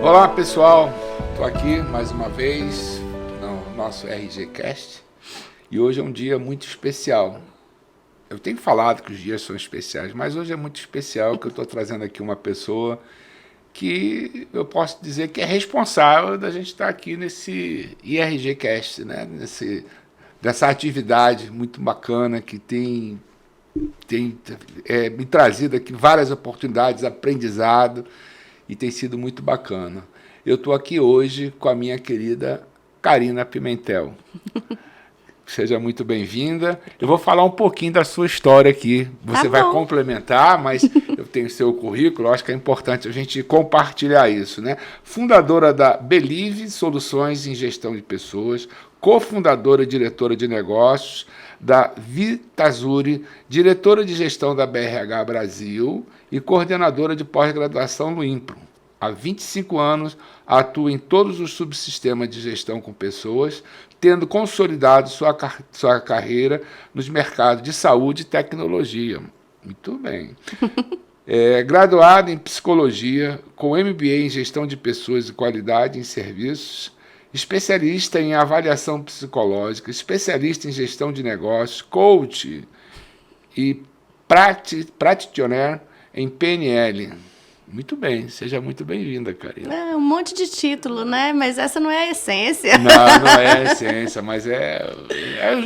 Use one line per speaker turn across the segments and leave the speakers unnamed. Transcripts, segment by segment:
Olá pessoal, estou aqui mais uma vez no nosso RGCast e hoje é um dia muito especial. Eu tenho falado que os dias são especiais, mas hoje é muito especial que eu estou trazendo aqui uma pessoa que eu posso dizer que é responsável da gente estar aqui nesse IRGCast, né? Dessa atividade muito bacana que tem me trazido aqui várias oportunidades, aprendizado, e tem sido muito bacana. Eu estou aqui hoje com a minha querida Karina Pimentel. Seja muito bem-vinda. Eu vou falar um pouquinho da sua história aqui. Você vai complementar, mas eu tenho seu currículo, eu acho que é importante a gente compartilhar isso, né? Fundadora da Believe Soluções em Gestão de Pessoas, cofundadora e diretora de negócios da Vitazuri, diretora de gestão da BRH Brasil e coordenadora de pós-graduação no INPRO. Há 25 anos, atua em todos os subsistemas de gestão com pessoas, tendo consolidado sua carreira nos mercados de saúde e tecnologia. Muito bem. Graduada em psicologia, com MBA em gestão de pessoas e qualidade em serviços, especialista em avaliação psicológica, especialista em gestão de negócios, coach e practitioner em PNL. Muito bem, seja muito bem-vinda, Karina.
Um monte de título, né? Mas essa não é a essência.
Não é a essência, mas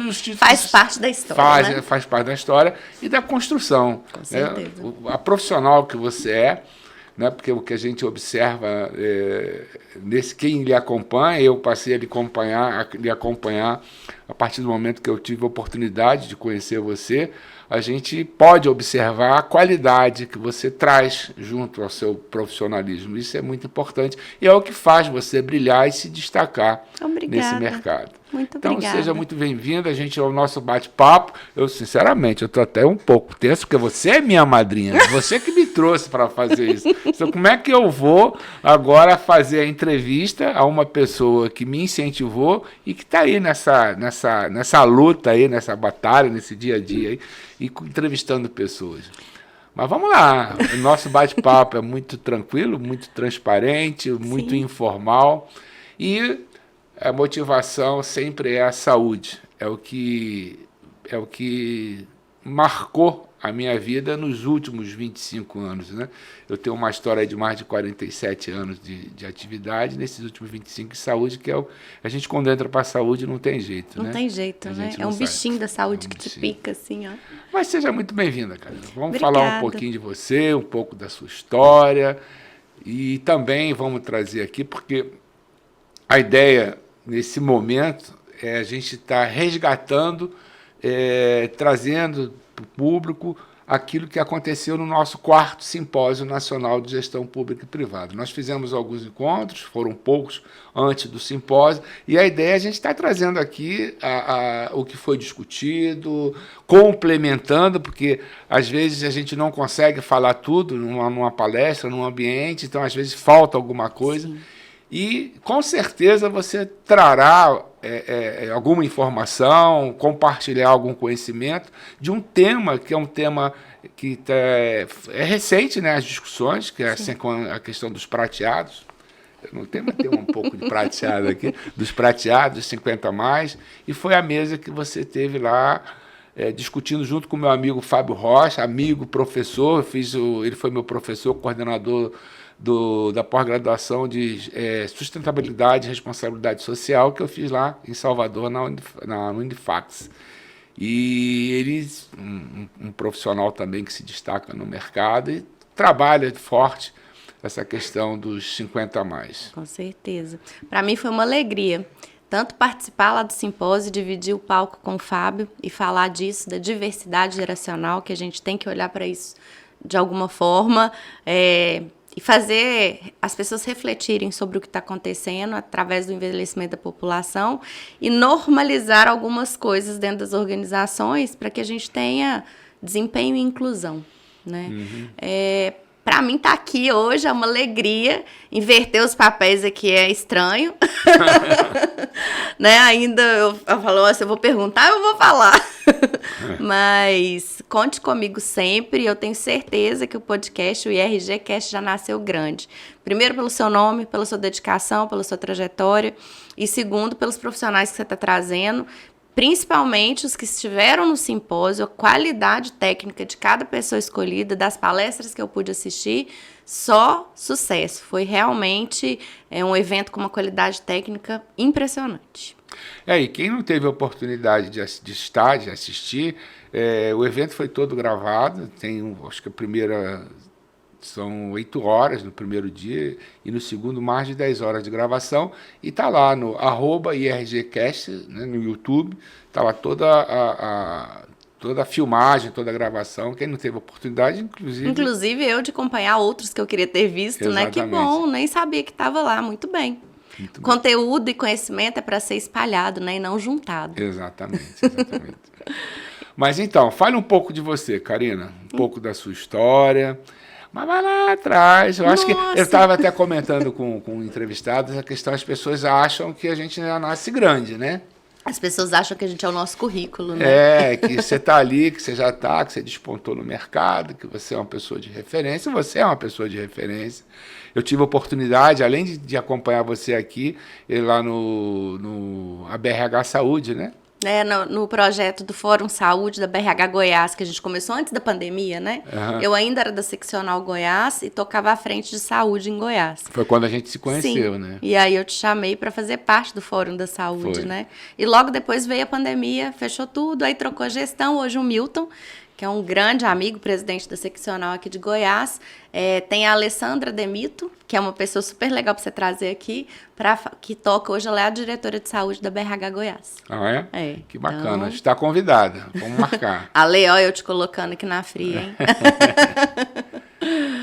os títulos...
Faz parte da história, né?
Faz parte da história e da construção.
Com certeza.
Né? A profissional que você é, né? Porque o que a gente observa, quem lhe acompanha, eu passei a lhe acompanhar a partir do momento que eu tive a oportunidade de conhecer você. A gente pode observar a qualidade que você traz junto ao seu profissionalismo. Isso é muito importante e é o que faz você brilhar e se destacar nesse mercado.
Muito
então,
obrigada.
Seja muito bem-vinda, a gente, ao nosso bate-papo. Sinceramente, eu estou até um pouco tenso, porque você é minha madrinha, você que me trouxe para fazer isso. Então, como é que eu vou agora fazer a entrevista a uma pessoa que me incentivou e que está aí nessa luta, aí, nessa batalha, nesse dia a dia, aí, e entrevistando pessoas? Mas vamos lá, o nosso bate-papo é muito tranquilo, muito transparente, muito informal, e a motivação sempre é a saúde, é o que marcou a minha vida nos últimos 25 anos. Né? Eu tenho uma história de mais de 47 anos de atividade, nesses últimos 25 de saúde, que a gente quando entra para a saúde não tem jeito.
Não tem jeito, né? É um bichinho da saúde que te pica, assim, ó.
Mas seja muito bem-vinda, Karina. Vamos falar um pouquinho de você, um pouco da sua história, e também vamos trazer aqui, porque a ideia, nesse momento, é a gente estar resgatando, trazendo para o público aquilo que aconteceu no nosso 4º Simpósio Nacional de Gestão Pública e Privada. Nós fizemos alguns encontros, foram poucos antes do simpósio, e a ideia é a gente estar trazendo aqui o que foi discutido, complementando, porque às vezes a gente não consegue falar tudo numa palestra, num ambiente, então às vezes falta alguma coisa. Sim. E, com certeza, você trará alguma informação, compartilhar algum conhecimento de um tema que é um tema que é recente, né, as discussões, que é assim, a questão dos prateados. No tema tem um pouco de prateado aqui, dos prateados, 50 a mais, e foi a mesa que você teve lá, discutindo junto com o meu amigo Fábio Rocha, amigo, professor, ele foi meu professor, coordenador da pós-graduação de sustentabilidade e responsabilidade social, que eu fiz lá em Salvador, na Unifax. E ele, um profissional também que se destaca no mercado e trabalha forte essa questão dos 50 a mais.
Com certeza. Para mim foi uma alegria tanto participar lá do simpósio, dividir o palco com o Fábio e falar disso, da diversidade geracional, que a gente tem que olhar para isso de alguma forma, e fazer as pessoas refletirem sobre o que está acontecendo através do envelhecimento da população e normalizar algumas coisas dentro das organizações para que a gente tenha desempenho e inclusão, né? Para mim, estar aqui hoje é uma alegria. Inverter os papéis aqui é estranho. Né? Ainda eu falo, se eu vou perguntar, eu vou falar. Mas conte comigo sempre. Eu tenho certeza que o podcast, o IRG Cast, já nasceu grande. Primeiro, pelo seu nome, pela sua dedicação, pela sua trajetória. E segundo, pelos profissionais que você está trazendo, principalmente os que estiveram no simpósio, a qualidade técnica de cada pessoa escolhida, das palestras que eu pude assistir, só sucesso. Foi realmente um evento com uma qualidade técnica impressionante.
E quem não teve a oportunidade de assistir, o evento foi todo gravado, acho que a primeira são 8 horas no primeiro dia e no segundo mais de 10 horas de gravação, e está lá no @IRGcast, né, no YouTube, está lá toda a filmagem, toda a gravação. Quem não teve oportunidade, inclusive eu
de acompanhar outros que eu queria ter visto,
exatamente.
Né? Que bom, nem sabia que estava lá, muito bem. Conteúdo e conhecimento é para ser espalhado, né, e não juntado.
Exatamente. Mas então, fale um pouco de você, Karina, um pouco da sua história. Mas vai lá atrás. Eu acho que eu estava até comentando com entrevistados a questão, as pessoas acham que a gente já nasce grande, né?
As pessoas acham que a gente é o nosso currículo, né?
Que você está ali, que você já está, que você despontou no mercado, que você é uma pessoa de referência. Você é uma pessoa de referência. Eu tive a oportunidade, além de acompanhar você aqui, lá no BRH Saúde, né?
No projeto do Fórum Saúde da BRH Goiás, que a gente começou antes da pandemia, né?
Uhum.
Eu ainda era da seccional Goiás e tocava à frente de saúde em Goiás.
Foi quando a gente se conheceu,
Sim.
Né?
E aí eu te chamei para fazer parte do Fórum da Saúde,
Foi.
Né? E logo depois veio a pandemia, fechou tudo, aí trocou a gestão. Hoje o Milton, que é um grande amigo, presidente da seccional aqui de Goiás. Tem a Alessandra Demito, que é uma pessoa super legal para você trazer aqui, que toca hoje, ela é a diretora de saúde da BRH Goiás.
Ah, é?
É.
Que bacana,
Então...
está convidada, vamos marcar.
Ale, ó, eu te colocando aqui na fria, hein?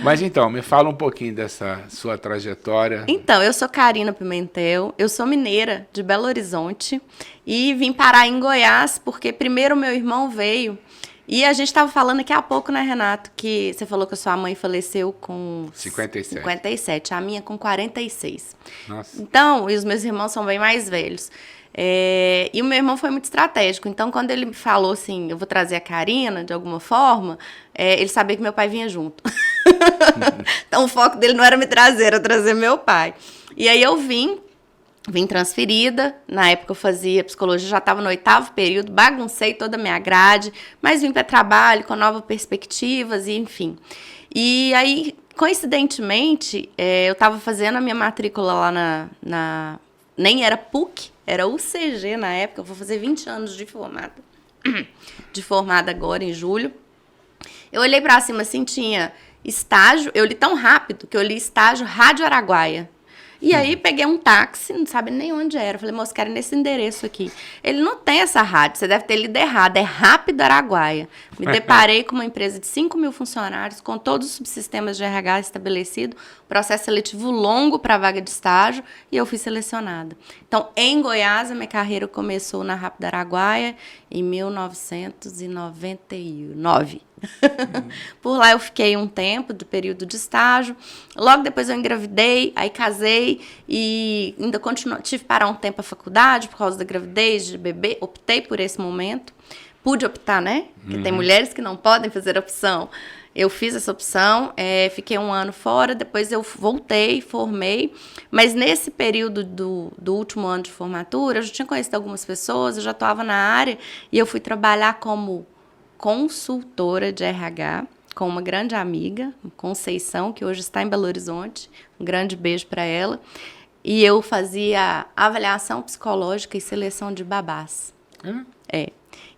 Mas então, me fala um pouquinho dessa sua trajetória.
Então, eu sou Karina Pimentel, eu sou mineira de Belo Horizonte e vim parar em Goiás porque primeiro meu irmão veio. E a gente estava falando daqui a pouco, né, Renato, que você falou que a sua mãe faleceu com 57, a minha com 46.
Nossa.
Então, e os meus irmãos são bem mais velhos. E o meu irmão foi muito estratégico. Então, quando ele me falou assim, eu vou trazer a Karina, de alguma forma, ele sabia que meu pai vinha junto. Então, o foco dele não era me trazer, era trazer meu pai. E aí eu vim transferida, na época eu fazia psicologia, já estava no 8º período, baguncei toda a minha grade, mas vim para trabalho com novas perspectivas, e enfim. E aí, coincidentemente, eu estava fazendo a minha matrícula lá nem era PUC, era UCG na época, eu vou fazer 20 anos de formada agora, em julho. Eu olhei para cima assim, tinha estágio, eu li tão rápido que eu li estágio Rádio Araguaia. E aí peguei um táxi, não sabe nem onde era. Falei, moço, quero ir nesse endereço aqui. Ele não tem essa rádio, você deve ter lido errado, é Rápido Araguaia. Me deparei com uma empresa de 5.000 funcionários, com todos os subsistemas de RH estabelecido, processo seletivo longo para a vaga de estágio, e eu fui selecionada. Então, em Goiás, a minha carreira começou na Rápido Araguaia em 1999. Por lá eu fiquei um tempo do período de estágio. Logo depois eu engravidei, aí casei e ainda tive que parar um tempo a faculdade por causa da gravidez, de bebê. Optei por esse momento. Pude optar, né? Porque tem mulheres que não podem fazer opção. Eu fiz essa opção, fiquei um ano fora, depois eu voltei, formei. Mas nesse período do último ano de formatura, eu já tinha conhecido algumas pessoas, eu já atuava na área e eu fui trabalhar como consultora de RH com uma grande amiga, Conceição, que hoje está em Belo Horizonte. Um grande beijo para ela. E eu fazia avaliação psicológica e seleção de babás. E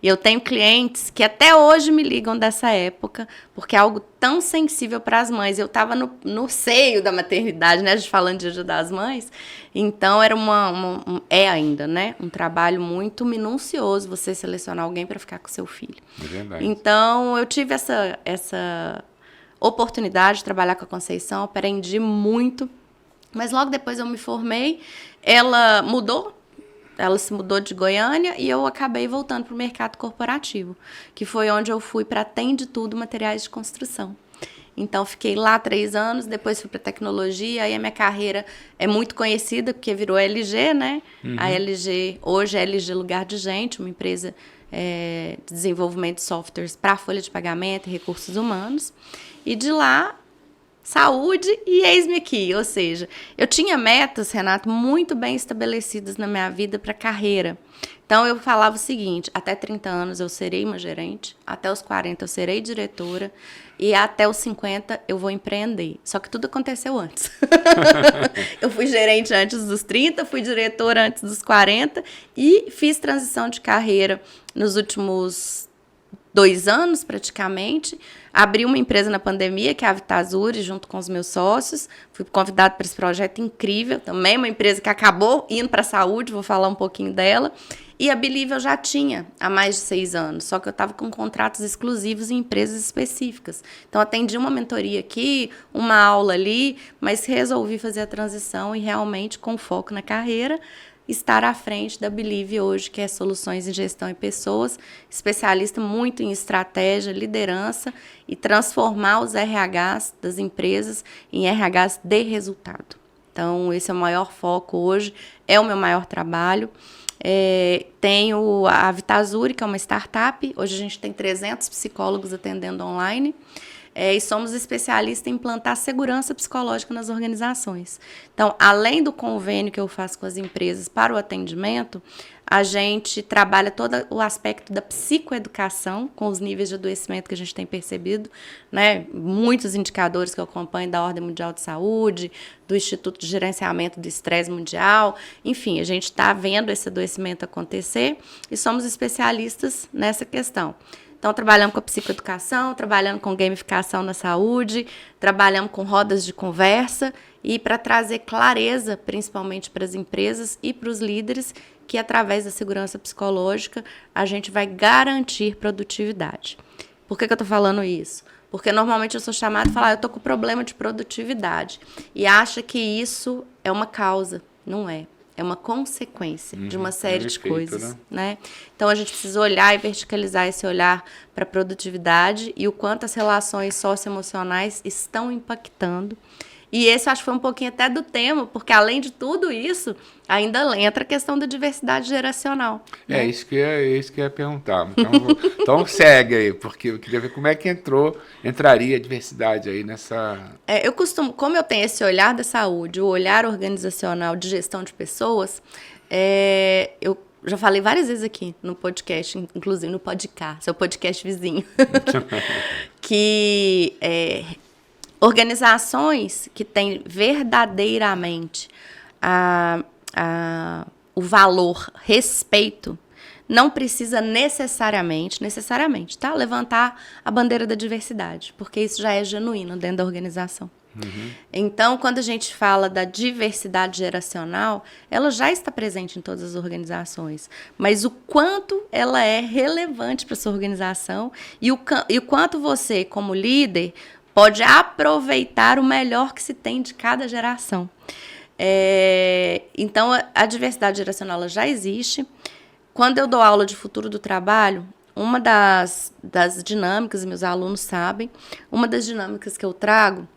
eu tenho clientes que até hoje me ligam dessa época, porque é algo tão sensível para as mães. Eu estava no seio da maternidade, né? A gente falando de Dia das Mães. Então, era ainda, né? Um trabalho muito minucioso você selecionar alguém para ficar com seu filho.
É verdade.
Então, eu tive essa oportunidade de trabalhar com a Conceição, aprendi muito. Mas logo depois eu me formei, ela se mudou de Goiânia e eu acabei voltando para o mercado corporativo, que foi onde eu fui para Atende Tudo Materiais de Construção. Então, fiquei lá 3 anos, depois fui para tecnologia, aí a minha carreira é muito conhecida, porque virou LG, né? A LG, hoje é LG Lugar de Gente, uma empresa de desenvolvimento de softwares para folha de pagamento e recursos humanos. E de lá, saúde e eis-me aqui. Ou seja, eu tinha metas, Renato, muito bem estabelecidas na minha vida para carreira. Então, eu falava o seguinte, até 30 anos eu serei uma gerente, até os 40 eu serei diretora e até os 50 eu vou empreender. Só que tudo aconteceu antes. Eu fui gerente antes dos 30, fui diretora antes dos 40 e fiz transição de carreira nos últimos 2 anos, praticamente. Abri uma empresa na pandemia, que é a Vitazuri, junto com os meus sócios. Fui convidada para esse projeto incrível. Também uma empresa que acabou indo para a saúde, vou falar um pouquinho dela. E a Believe eu já tinha há mais de 6 anos, só que eu estava com contratos exclusivos em empresas específicas. Então, atendi uma mentoria aqui, uma aula ali, mas resolvi fazer a transição e realmente, com foco na carreira, estar à frente da Believe hoje, que é Soluções em Gestão e Pessoas, especialista muito em estratégia, liderança e transformar os RHs das empresas em RHs de resultado. Então, esse é o maior foco hoje, é o meu maior trabalho. Tenho a Vitazuri, que é uma startup. Hoje a gente tem 300 psicólogos atendendo online. E somos especialistas em implantar segurança psicológica nas organizações. Então, além do convênio que eu faço com as empresas para o atendimento, a gente trabalha todo o aspecto da psicoeducação, com os níveis de adoecimento que a gente tem percebido, né? Muitos indicadores que eu acompanho da Ordem Mundial de Saúde, do Instituto de Gerenciamento do Estresse Mundial. Enfim, a gente está vendo esse adoecimento acontecer e somos especialistas nessa questão. Então, trabalhamos com a psicoeducação, trabalhando com gamificação na saúde, trabalhamos com rodas de conversa e para trazer clareza, principalmente para as empresas e para os líderes, que através da segurança psicológica a gente vai garantir produtividade. Por que eu estou falando isso? Porque normalmente eu sou chamada e falar, eu estou com problema de produtividade e acha que isso é uma causa. Não é. É uma consequência de uma série de coisas, né? Então, a gente precisa olhar e verticalizar esse olhar para a produtividade e o quanto as relações socioemocionais estão impactando. E esse, eu acho que foi um pouquinho até do tema, porque, além de tudo isso, ainda entra a questão da diversidade geracional. Né?
Isso que eu ia perguntar. Então, segue aí, porque eu queria ver como é que entraria a diversidade aí nessa...
Eu costumo, como eu tenho esse olhar da saúde, o olhar organizacional de gestão de pessoas, eu já falei várias vezes aqui no podcast, inclusive no podcast, seu podcast vizinho, que organizações que têm verdadeiramente o valor respeito não precisa necessariamente, tá? Levantar a bandeira da diversidade, porque isso já é genuíno dentro da organização. Então, quando a gente fala da diversidade geracional, ela já está presente em todas as organizações, mas o quanto ela é relevante para a sua organização e o quanto você, como líder, pode aproveitar o melhor que se tem de cada geração. Então, a diversidade geracional ela já existe. Quando eu dou aula de futuro do trabalho, uma das dinâmicas, meus alunos sabem, uma das dinâmicas que eu trago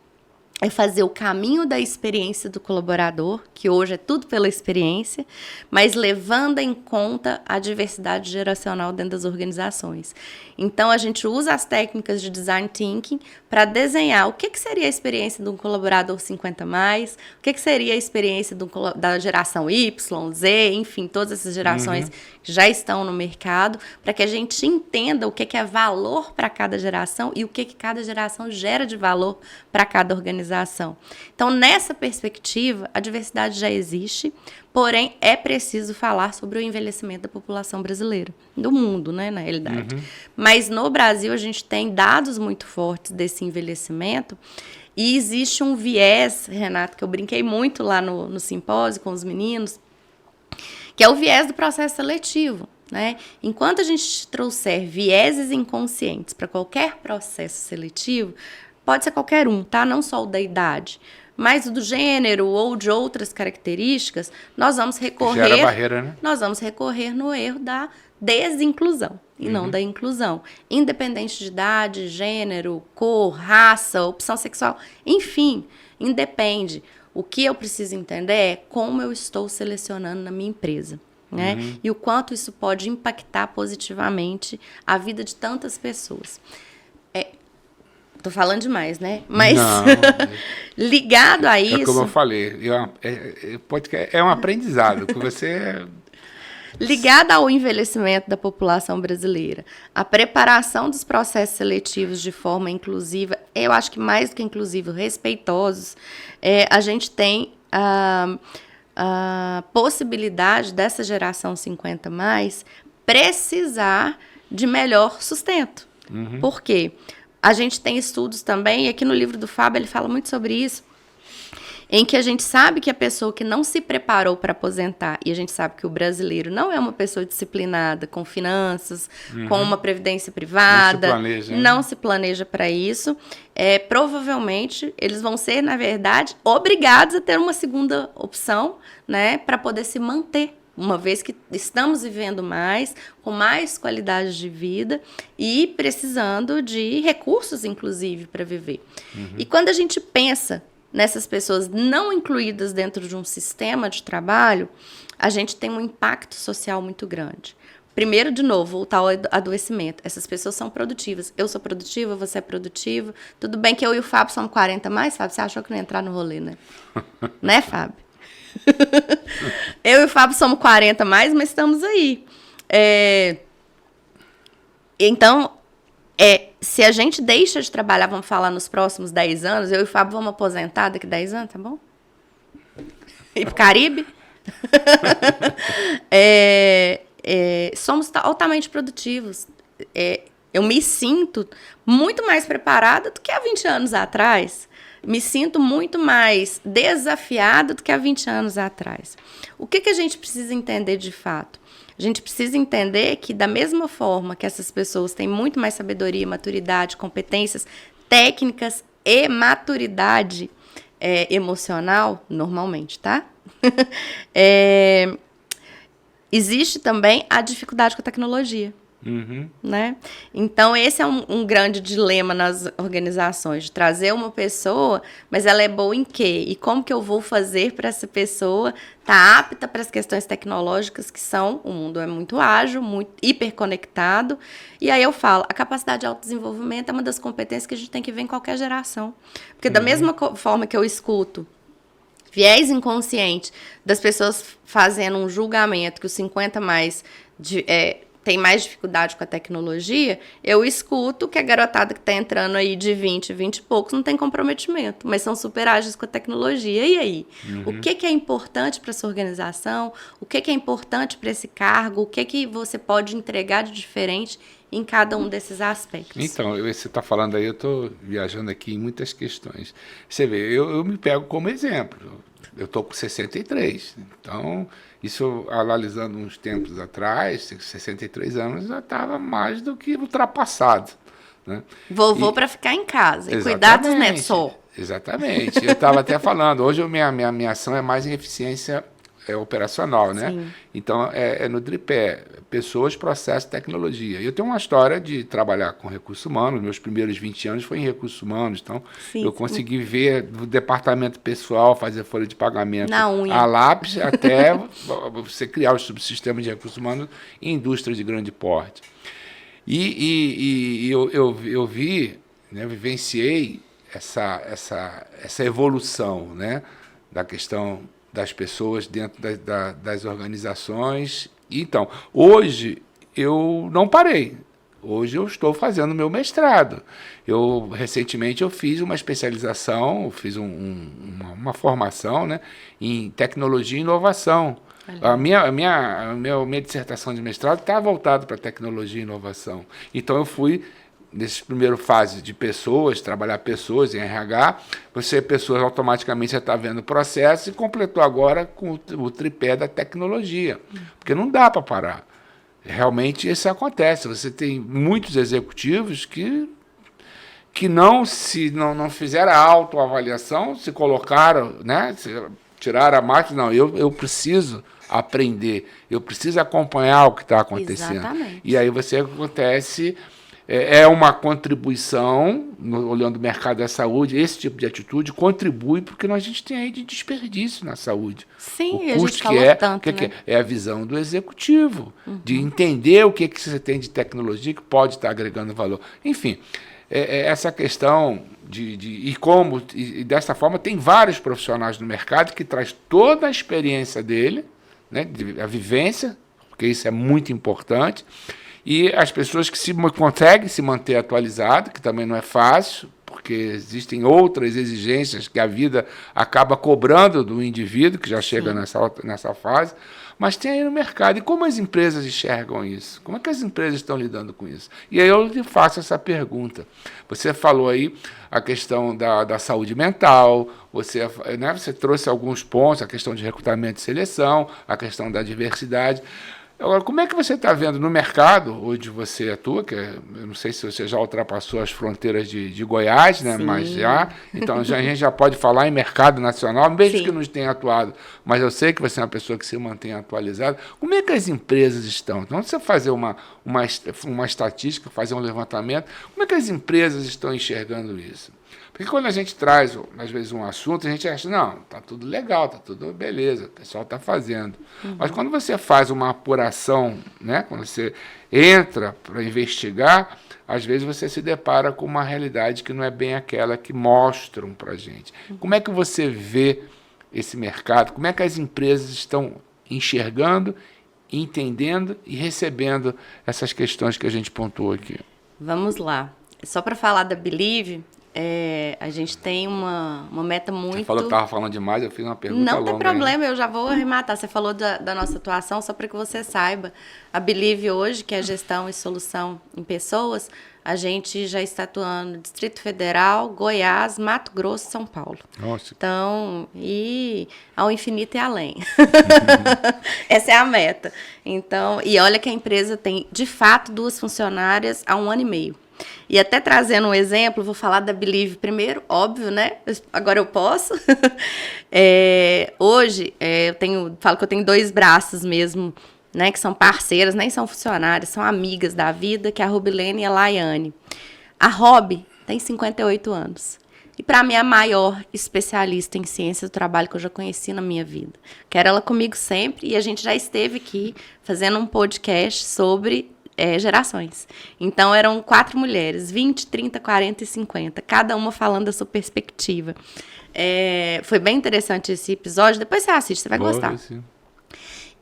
é fazer o caminho da experiência do colaborador, que hoje é tudo pela experiência, mas levando em conta a diversidade geracional dentro das organizações. Então, a gente usa as técnicas de design thinking para desenhar o que seria a experiência de um colaborador 50+, o que seria a experiência da geração Y, Z, enfim, todas essas gerações que já estão no mercado, para que a gente entenda o que é valor para cada geração e o que cada geração gera de valor para cada organização. Então, nessa perspectiva, a diversidade já existe, porém, é preciso falar sobre o envelhecimento da população brasileira, do mundo, né, na realidade. Mas no Brasil, a gente tem dados muito fortes desse envelhecimento e existe um viés, Renato, que eu brinquei muito lá no simpósio com os meninos, que é o viés do processo seletivo. Né? Enquanto a gente trouxer vieses inconscientes para qualquer processo seletivo, pode ser qualquer um, tá? Não só o da idade, mas o do gênero ou de outras características, nós vamos recorrer...
Gera barreira, né?
Nós vamos recorrer no erro da desinclusão e não da inclusão. Independente de idade, gênero, cor, raça, opção sexual, enfim, independe. O que eu preciso entender é como eu estou selecionando na minha empresa. né? E o quanto isso pode impactar positivamente a vida de tantas pessoas. Tô falando demais, né? Mas
Não,
ligado a isso...
é como eu falei, podcast é um aprendizado, que você...
Ligada ao envelhecimento da população brasileira, a preparação dos processos seletivos de forma inclusiva, eu acho que mais do que inclusivo, respeitosos, a gente tem a possibilidade dessa geração 50 mais precisar de melhor sustento. Por quê? A gente tem estudos também, e aqui no livro do Fábio ele fala muito sobre isso, em que a gente sabe que a pessoa que não se preparou para aposentar, e a gente sabe que o brasileiro não é uma pessoa disciplinada, com finanças, com uma previdência privada, não se planeja para isso, provavelmente eles vão ser, na verdade, obrigados a ter uma segunda opção, né, para poder se manter, uma vez que estamos vivendo mais, com mais qualidade de vida e precisando de recursos, inclusive, para viver. E quando a gente pensa nessas pessoas não incluídas dentro de um sistema de trabalho, a gente tem um impacto social muito grande. Primeiro, de novo, voltar ao adoecimento. Essas pessoas são produtivas. Eu sou produtiva, você é produtivo. Tudo bem que eu e o Fábio somos 40 mais, Fábio? Você achou que não ia entrar no rolê, né? Né, Fábio? Eu e o Fábio somos 40 mais, mas estamos aí. Então, se a gente deixa de trabalhar, vamos falar nos próximos 10 anos, eu e o Fábio vamos aposentar daqui a 10 anos, tá bom? Ir pro Caribe? Somos altamente produtivos. Eu me sinto muito mais preparada do que há 20 anos atrás. Me sinto muito mais desafiada do que há 20 anos atrás. O que a gente precisa entender de fato? A gente precisa entender que, da mesma forma que essas pessoas têm muito mais sabedoria, maturidade, competências técnicas e maturidade emocional, normalmente, tá? Existe também a dificuldade com a tecnologia. Né? Então, esse é um grande dilema nas organizações, de trazer uma pessoa, mas ela é boa em quê? E como que eu vou fazer para essa pessoa estar apta para as questões tecnológicas que são, o mundo é muito ágil, muito hiperconectado, e aí eu falo, a capacidade de autodesenvolvimento é uma das competências que a gente tem que ver em qualquer geração. Porque da mesma forma que eu escuto viés inconsciente das pessoas fazendo um julgamento que os 50 mais tem mais dificuldade com a tecnologia, eu escuto que a garotada que está entrando aí de 20 e poucos não tem comprometimento, mas são super ágeis com a tecnologia. E aí? O que é importante para essa organização? O que é importante para esse cargo? O que você pode entregar de diferente em cada um desses aspectos?
Então, você está falando aí, eu estou viajando aqui em muitas questões. Você vê, eu me pego como exemplo. Eu estou com 63, então, isso analisando uns tempos atrás, 63 anos, já estava mais do que ultrapassado. Né?
Vovô para ficar em casa e cuidar dos netos só.
Exatamente, eu estava até falando, hoje minha ação é mais em eficiência operacional, né?
Sim.
Então, é no tripé, pessoas, processo, tecnologia. Eu tenho uma história de trabalhar com recursos humanos, meus primeiros 20 anos foi em recursos humanos, então eu consegui ver do departamento pessoal, fazer folha de pagamento a lápis, até você criar os subsistemas de recursos humanos em indústrias de grande porte. E eu vi, né, vivenciei essa evolução, né, da questão das pessoas dentro das organizações. Então, hoje eu não parei. Hoje eu estou fazendo meu mestrado. Recentemente eu fiz uma especialização, fiz uma formação, né, em tecnologia e inovação. A minha dissertação de mestrado está voltada para tecnologia e inovação. Então eu fui nessa primeira fase de pessoas, trabalhar pessoas em RH, pessoas automaticamente já está vendo o processo e completou agora com o tripé da tecnologia, porque não dá para parar. Realmente isso acontece, você tem muitos executivos que não fizeram a autoavaliação, se colocaram, né, tiraram a máquina, não, eu preciso aprender, eu preciso acompanhar o que está acontecendo.
Exatamente.
E aí você acontece é uma contribuição, olhando o mercado da saúde, esse tipo de atitude contribui para o que a gente tem aí de desperdício na saúde.
Sim,
o custo
a gente falou tanto, né?
é a visão do executivo, de entender o que você tem de tecnologia que pode estar agregando valor. Enfim, essa questão e dessa forma tem vários profissionais no mercado que traz toda a experiência dele, né, a vivência, porque isso é muito importante, e as pessoas que conseguem se manter atualizado, que também não é fácil, porque existem outras exigências que a vida acaba cobrando do indivíduo, que já chega nessa fase, mas tem aí no mercado. E como as empresas enxergam isso? Como é que as empresas estão lidando com isso? E aí eu lhe faço essa pergunta. Você falou aí a questão da saúde mental, você trouxe alguns pontos, a questão de recrutamento e seleção, a questão da diversidade. Agora, como é que você está vendo no mercado, onde você atua, eu não sei se você já ultrapassou as fronteiras de Goiás, né? Mas já, então a gente já pode falar em mercado nacional, mesmo que não tenha atuado, mas eu sei que você é uma pessoa que se mantém atualizada. Como é que as empresas estão? Então, você fazer uma estatística, fazer um levantamento, como é que as empresas estão enxergando isso? Porque quando a gente traz, às vezes, um assunto, a gente acha, não, está tudo legal, está tudo beleza, o pessoal está fazendo. Mas quando você faz uma apuração, né, quando você entra para investigar, às vezes você se depara com uma realidade que não é bem aquela que mostram para a gente. Como é que você vê esse mercado? Como é que as empresas estão enxergando, entendendo e recebendo essas questões que a gente pontuou aqui?
Vamos lá. Só para falar da Believe, a gente tem uma meta muito...
Você falou que estava falando demais, eu fiz uma pergunta longa.
Não tem problema, eu já vou arrematar. Você falou da nossa atuação, só para que você saiba. A Believe hoje, que é gestão e solução em pessoas, a gente já está atuando no Distrito Federal, Goiás, Mato Grosso e São Paulo.
Nossa.
Então, e ao infinito e além. Essa é a meta. Então, e olha que a empresa tem, de fato, 2 funcionárias há 1 ano e meio. E até trazendo um exemplo, vou falar da Believe primeiro, óbvio, né? Agora eu posso. Hoje, falo que eu tenho 2 braços mesmo, né? Que são parceiras, nem são funcionárias, são amigas da vida, que é a Rubilene e a Laiane. A Rob tem 58 anos. E para mim é a maior especialista em ciência do trabalho que eu já conheci na minha vida. Quero ela comigo sempre, e a gente já esteve aqui fazendo um podcast sobre gerações. Então, eram 4 mulheres, 20, 30, 40 e 50, cada uma falando da sua perspectiva. Foi bem interessante esse episódio, depois você assiste, você vai gostar.
Sim.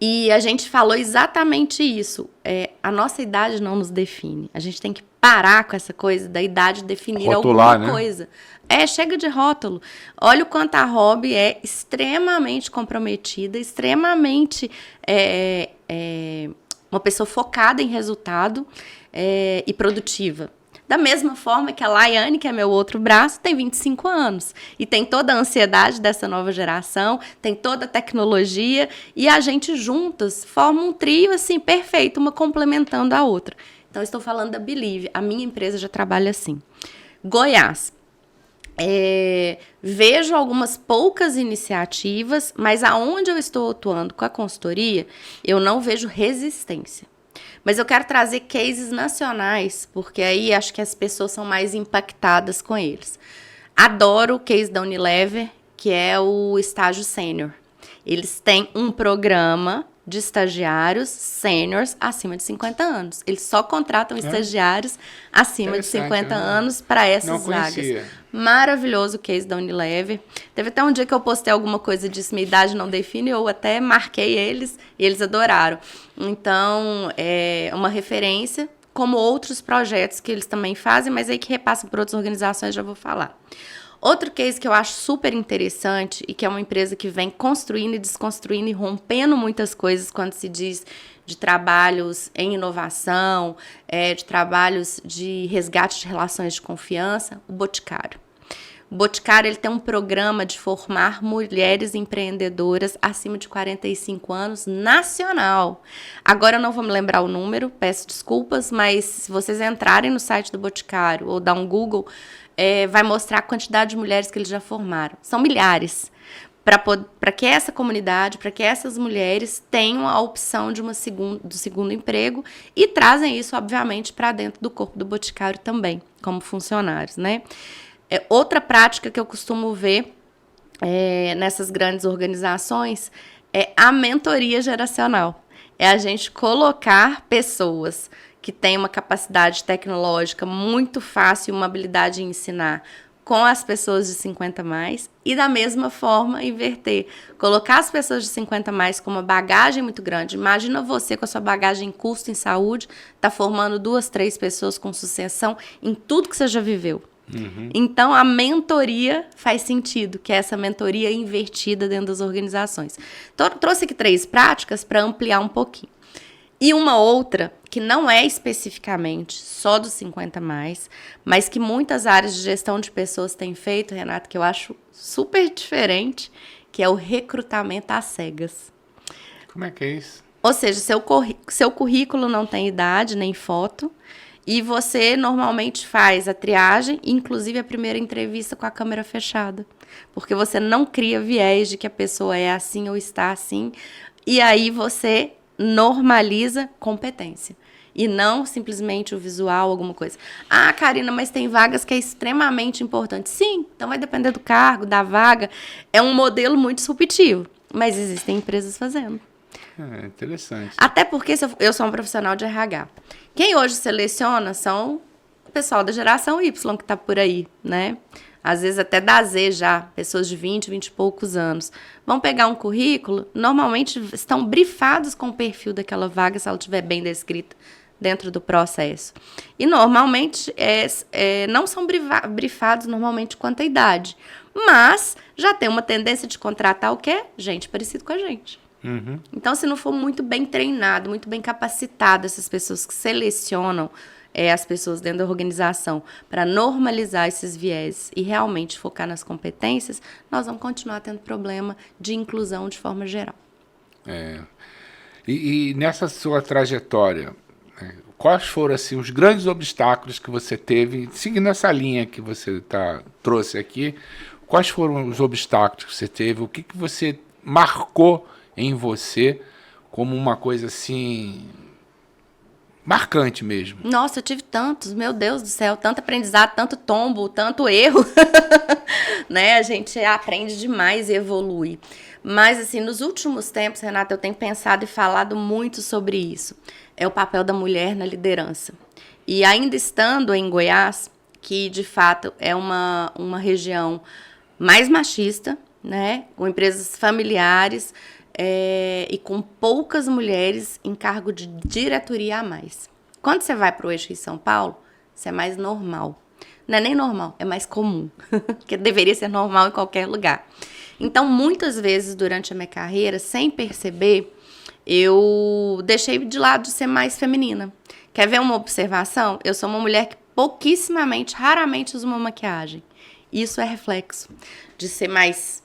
E a gente falou exatamente isso. A nossa idade não nos define. A gente tem que parar com essa coisa da idade definir
rotular,
alguma coisa. Chega de rótulo. Olha o quanto a Rob é extremamente comprometida, extremamente... uma pessoa focada em resultado e produtiva. Da mesma forma que a Laiane, que é meu outro braço, tem 25 anos. E tem toda a ansiedade dessa nova geração, tem toda a tecnologia, e a gente juntas forma um trio assim, perfeito, uma complementando a outra. Então, estou falando da Believe. A minha empresa já trabalha assim. Goiás. Vejo algumas poucas iniciativas, mas aonde eu estou atuando com a consultoria, eu não vejo resistência. Mas eu quero trazer cases nacionais, porque aí acho que as pessoas são mais impactadas com eles. Adoro o case da Unilever, que é o estágio sênior. Eles têm um programa de estagiários sêniors acima de 50 anos. Eles só contratam estagiários acima de 50 anos para essas vagas. Maravilhoso o case da Unilever. Teve até um dia que eu postei alguma coisa disso, minha idade não define, eu até marquei eles e eles adoraram. Então, é uma referência, como outros projetos que eles também fazem, mas aí que repassam por outras organizações, já vou falar. Outro case que eu acho super interessante e que é uma empresa que vem construindo e desconstruindo e rompendo muitas coisas quando se diz de trabalhos em inovação, de trabalhos de resgate de relações de confiança, o Boticário. O Boticário ele tem um programa de formar mulheres empreendedoras acima de 45 anos nacional. Agora eu não vou me lembrar o número, peço desculpas, mas se vocês entrarem no site do Boticário ou dar um Google, vai mostrar a quantidade de mulheres que eles já formaram. São milhares. para que essa comunidade, para que essas mulheres tenham a opção de do segundo emprego e trazem isso, obviamente, para dentro do corpo do Boticário também, como funcionários, né? Outra prática que eu costumo ver nessas grandes organizações é a mentoria geracional. É a gente colocar pessoas que têm uma capacidade tecnológica muito fácil, uma habilidade em ensinar, com as pessoas de 50 mais e, da mesma forma, inverter. Colocar as pessoas de 50 mais com uma bagagem muito grande. Imagina você com a sua bagagem em custo em saúde, tá formando 2, 3 pessoas com sucessão em tudo que você já viveu. Uhum. Então, a mentoria faz sentido, que é essa mentoria invertida dentro das organizações. Então, eu trouxe aqui 3 práticas para ampliar um pouquinho. E uma outra, que não é especificamente só dos 50 mais, mas que muitas áreas de gestão de pessoas têm feito, Renato, que eu acho super diferente, que é o recrutamento às cegas.
Como é que é isso?
Ou seja, seu currículo não tem idade nem foto, e você normalmente faz a triagem, inclusive a primeira entrevista com a câmera fechada. Porque você não cria viés de que a pessoa é assim ou está assim, e aí você normaliza competência. E não simplesmente o visual, alguma coisa. Ah, Karina, mas tem vagas que é extremamente importante. Sim, então vai depender do cargo, da vaga. É um modelo muito disruptivo, mas existem empresas fazendo.
É interessante.
Até porque eu sou um profissional de RH. Quem hoje seleciona são o pessoal da geração Y que está por aí, né? Às vezes até da Z já, pessoas de 20 e poucos anos. Vão pegar um currículo, normalmente estão brifados com o perfil daquela vaga, se ela estiver bem descrita dentro do processo. E normalmente não são brifados normalmente quanto à idade, mas já tem uma tendência de contratar o quê? Gente parecida com a gente. Uhum. Então, se não for muito bem treinado, muito bem capacitado, essas pessoas que selecionam as pessoas dentro da organização para normalizar esses viés e realmente focar nas competências, nós vamos continuar tendo problema de inclusão de forma geral.
E nessa sua trajetória, quais foram assim, os grandes obstáculos que você teve, seguindo essa linha que você trouxe aqui, quais foram os obstáculos que você teve, o que você marcou em você como uma coisa assim marcante mesmo?
Nossa, eu tive tantos, meu Deus do céu, tanto aprendizado, tanto tombo, tanto erro, né? A gente aprende demais e evolui. Mas, assim, nos últimos tempos, Renata, eu tenho pensado e falado muito sobre isso. É o papel da mulher na liderança. E ainda estando em Goiás, que de fato é uma região mais machista, né? Com empresas familiares, e com poucas mulheres em cargo de diretoria a mais. Quando você vai para o eixo em São Paulo, isso é mais normal. Não é nem normal, é mais comum, que deveria ser normal em qualquer lugar. Então, muitas vezes durante a minha carreira, sem perceber, eu deixei de lado de ser mais feminina. Quer ver uma observação? Eu sou uma mulher que raramente usa uma maquiagem. Isso é reflexo de ser mais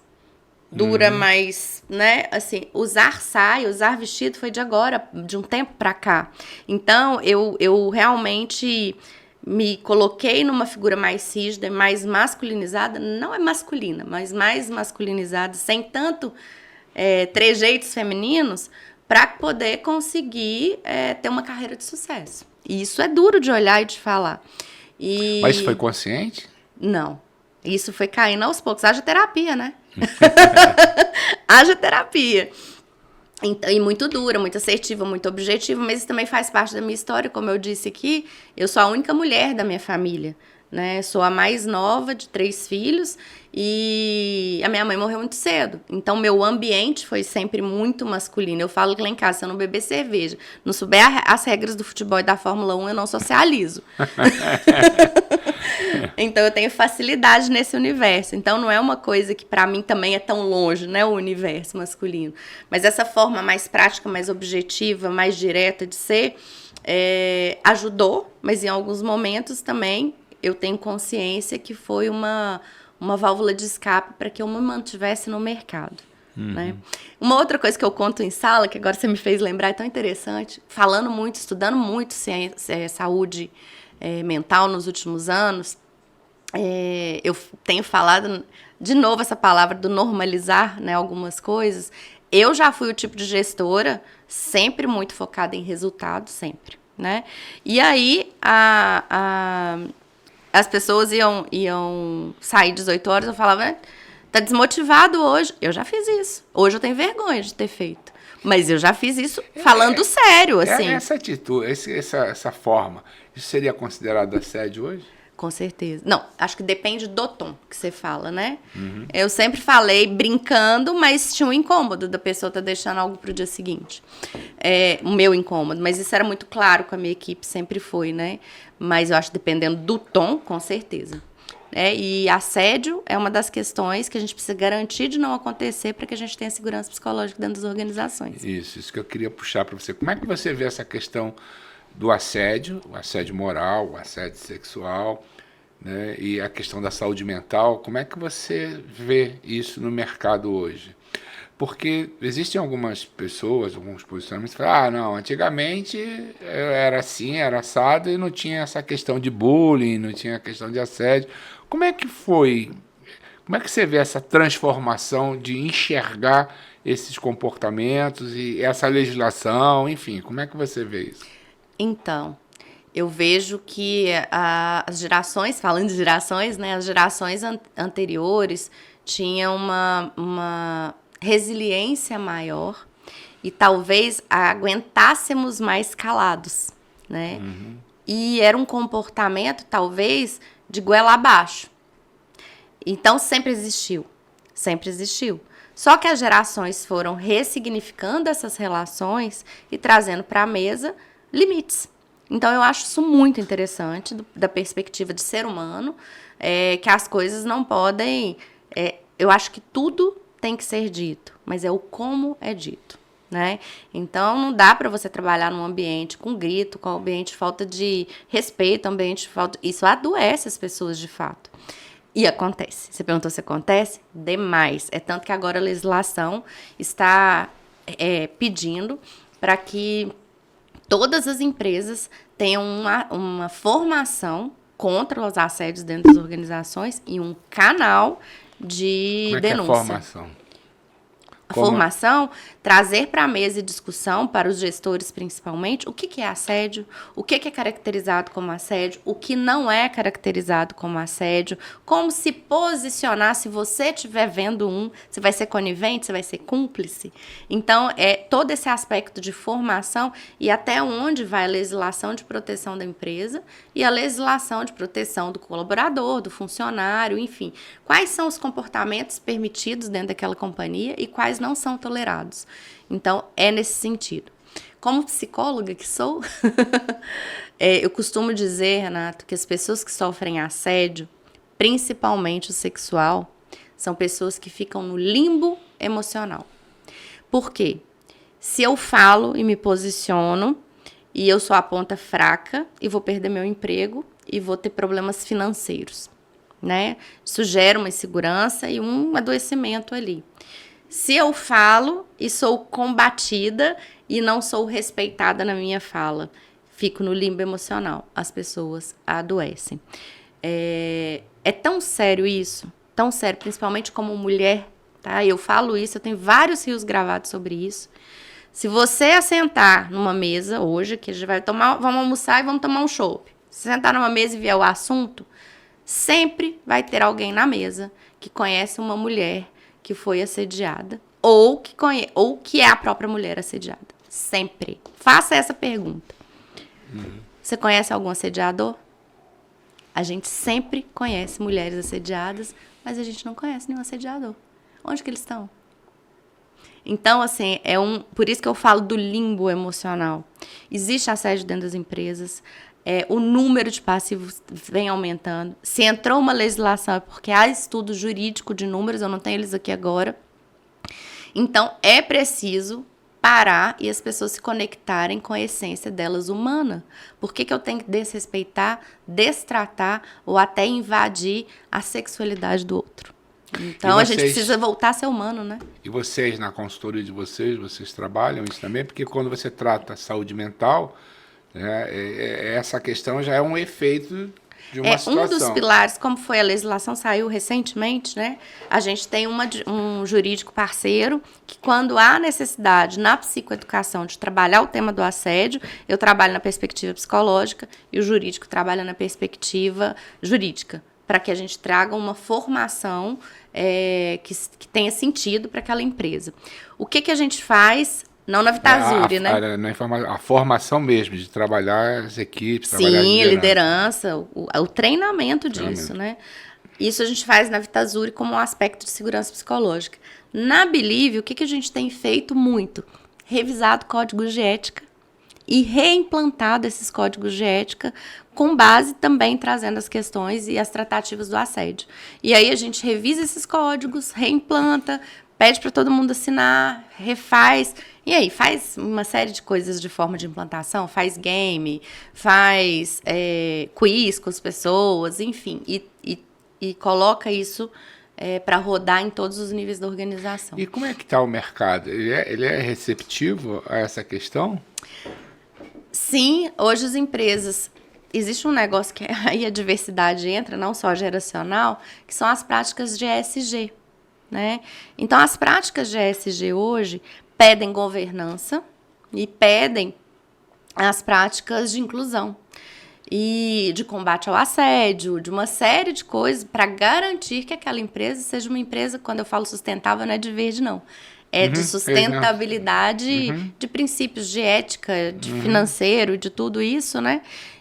dura, mas, né, assim, usar saia, usar vestido foi de agora, de um tempo pra cá. Então, eu realmente me coloquei numa figura mais rígida, mais masculinizada, não é masculina, mas mais masculinizada, sem tanto trejeitos femininos, para poder conseguir ter uma carreira de sucesso. E isso é duro de olhar e de falar.
Mas isso foi consciente?
Não. Isso foi caindo aos poucos. Haja terapia, né? Haja terapia. Então, e muito dura, muito assertiva, muito objetiva, mas isso também faz parte da minha história. Como eu disse aqui, eu sou a única mulher da minha família, né? Sou a mais nova de 3 filhos e a minha mãe morreu muito cedo. Então, meu ambiente foi sempre muito masculino. Eu falo que lá em casa, se eu não beber cerveja, não souber as regras do futebol e da Fórmula 1, eu não socializo. Então, eu tenho facilidade nesse universo. Então, não é uma coisa que, para mim, também é tão longe, né? O universo masculino. Mas essa forma mais prática, mais objetiva, mais direta de ser, ajudou. Mas, em alguns momentos, também, eu tenho consciência que foi uma válvula de escape para que eu me mantivesse no mercado. Né? Uma outra coisa que eu conto em sala, que agora você me fez lembrar, é tão interessante, falando muito, estudando muito saúde mental nos últimos anos, eu tenho falado de novo essa palavra do normalizar, né, algumas coisas. Eu já fui o tipo de gestora sempre muito focada em resultado, sempre, né? E aí as pessoas iam sair 18 horas, eu falava, tá desmotivado hoje. Eu já fiz isso. Hoje eu tenho vergonha de ter feito. Mas eu já fiz isso falando sério, assim.
Essa atitude, essa forma, isso seria considerado assédio hoje?
Com certeza. Não, acho que depende do tom que você fala, né? Eu sempre falei brincando, mas tinha um incômodo da pessoa estar deixando algo pro dia seguinte. O meu incômodo. Mas isso era muito claro com a minha equipe, sempre foi, né? Mas eu acho que dependendo do tom, com certeza. E assédio é uma das questões que a gente precisa garantir de não acontecer para que a gente tenha segurança psicológica dentro das organizações.
Isso que eu queria puxar para você. Como é que você vê essa questão do assédio, o assédio moral, o assédio sexual, né, e a questão da saúde mental? Como é que você vê isso no mercado hoje? Porque existem algumas pessoas, alguns posicionamentos que falam, não, antigamente era assim, era assado e não tinha essa questão de bullying, não tinha a questão de assédio. Como é que foi? Como é que você vê essa transformação de enxergar esses comportamentos e essa legislação, enfim, como é que você vê isso?
Então, eu vejo que as gerações, falando de gerações, né, as gerações anteriores tinham uma resiliência maior e talvez aguentássemos mais calados, né? E era um comportamento, talvez, de goela abaixo. Então, sempre existiu. Sempre existiu. Só que as gerações foram ressignificando essas relações e trazendo para a mesa limites. Então, eu acho isso muito interessante, da perspectiva de ser humano, que as coisas não podem... eu acho que tudo tem que ser dito, mas é o como é dito, né? Então, não dá para você trabalhar num ambiente com grito, com um ambiente de falta de respeito, um ambiente de falta... Isso adoece as pessoas, de fato. E acontece. Você perguntou se acontece? Demais. É tanto que agora a legislação está pedindo para que todas as empresas tenham uma formação contra os assédios dentro das organizações e um canal de denúncia.
Como é que é a formação?
A formação, trazer para a mesa de discussão, para os gestores principalmente, o que é assédio, o que é caracterizado como assédio, o que não é caracterizado como assédio, como se posicionar se você estiver vendo você vai ser conivente, você vai ser cúmplice. Então, todo esse aspecto de formação e até onde vai a legislação de proteção da empresa e a legislação de proteção do colaborador, do funcionário, enfim. Quais são os comportamentos permitidos dentro daquela companhia e quais não são tolerados. Então, é nesse sentido. Como psicóloga que sou, eu costumo dizer, Renato, que as pessoas que sofrem assédio, principalmente o sexual, são pessoas que ficam no limbo emocional. Por quê? Se eu falo e me posiciono, e eu sou a ponta fraca, e vou perder meu emprego, e vou ter problemas financeiros, né? Isso gera uma insegurança e um adoecimento ali. Se eu falo e sou combatida e não sou respeitada na minha fala, fico no limbo emocional, as pessoas adoecem. É tão sério isso, tão sério, principalmente como mulher, tá? Eu falo isso, eu tenho vários rios gravados sobre isso. Se você assentar numa mesa hoje, que a gente vamos almoçar e vamos tomar um chopp. Se sentar numa mesa e vier o assunto, sempre vai ter alguém na mesa que conhece uma mulher que foi assediada ou que é a própria mulher assediada. Sempre. Faça essa pergunta. Você conhece algum assediador? A gente sempre conhece mulheres assediadas, mas a gente não conhece nenhum assediador. Onde que eles estão? Então, assim, por isso que eu falo do limbo emocional. Existe assédio dentro das empresas, o número de passivos vem aumentando. Se entrou uma legislação é porque há estudo jurídico de números, eu não tenho eles aqui agora. Então, é preciso parar e as pessoas se conectarem com a essência delas humana. Por que eu tenho que desrespeitar, destratar ou até invadir a sexualidade do outro? Então, a gente precisa voltar a ser humano, né?
E vocês, na consultoria de vocês trabalham isso também? Porque quando você trata saúde mental, essa questão já é um efeito de uma situação.
Um dos pilares, como foi a legislação, saiu recentemente, né? A gente tem um jurídico parceiro que, quando há necessidade na psicoeducação de trabalhar o tema do assédio, eu trabalho na perspectiva psicológica e o jurídico trabalha na perspectiva jurídica, para que a gente traga uma formação que tenha sentido para aquela empresa. O que a gente faz, não na Vitazuri, né?
A formação mesmo, de trabalhar as equipes, trabalhar a
liderança, o treinamento disso, né? Isso a gente faz na Vitazuri como um aspecto de segurança psicológica. Na Believe, o que a gente tem feito muito? Revisado códigos de ética e reimplantado esses códigos de ética com base também trazendo as questões e as tratativas do assédio. E aí a gente revisa esses códigos, reimplanta, pede para todo mundo assinar, refaz, e aí faz uma série de coisas de forma de implantação, faz game, faz quiz com as pessoas, enfim, e coloca isso para rodar em todos os níveis da organização.
E como é que está o mercado? Ele é receptivo a essa questão?
Sim, hoje as empresas... Existe um negócio que aí a diversidade entra, não só geracional, que são as práticas de ESG, né? Então, as práticas de ESG hoje pedem governança e pedem as práticas de inclusão e de combate ao assédio, de uma série de coisas para garantir que aquela empresa seja uma empresa, quando eu falo sustentável, não é de verde, não. É de sustentabilidade, de princípios de ética, de financeiro, de tudo isso, né?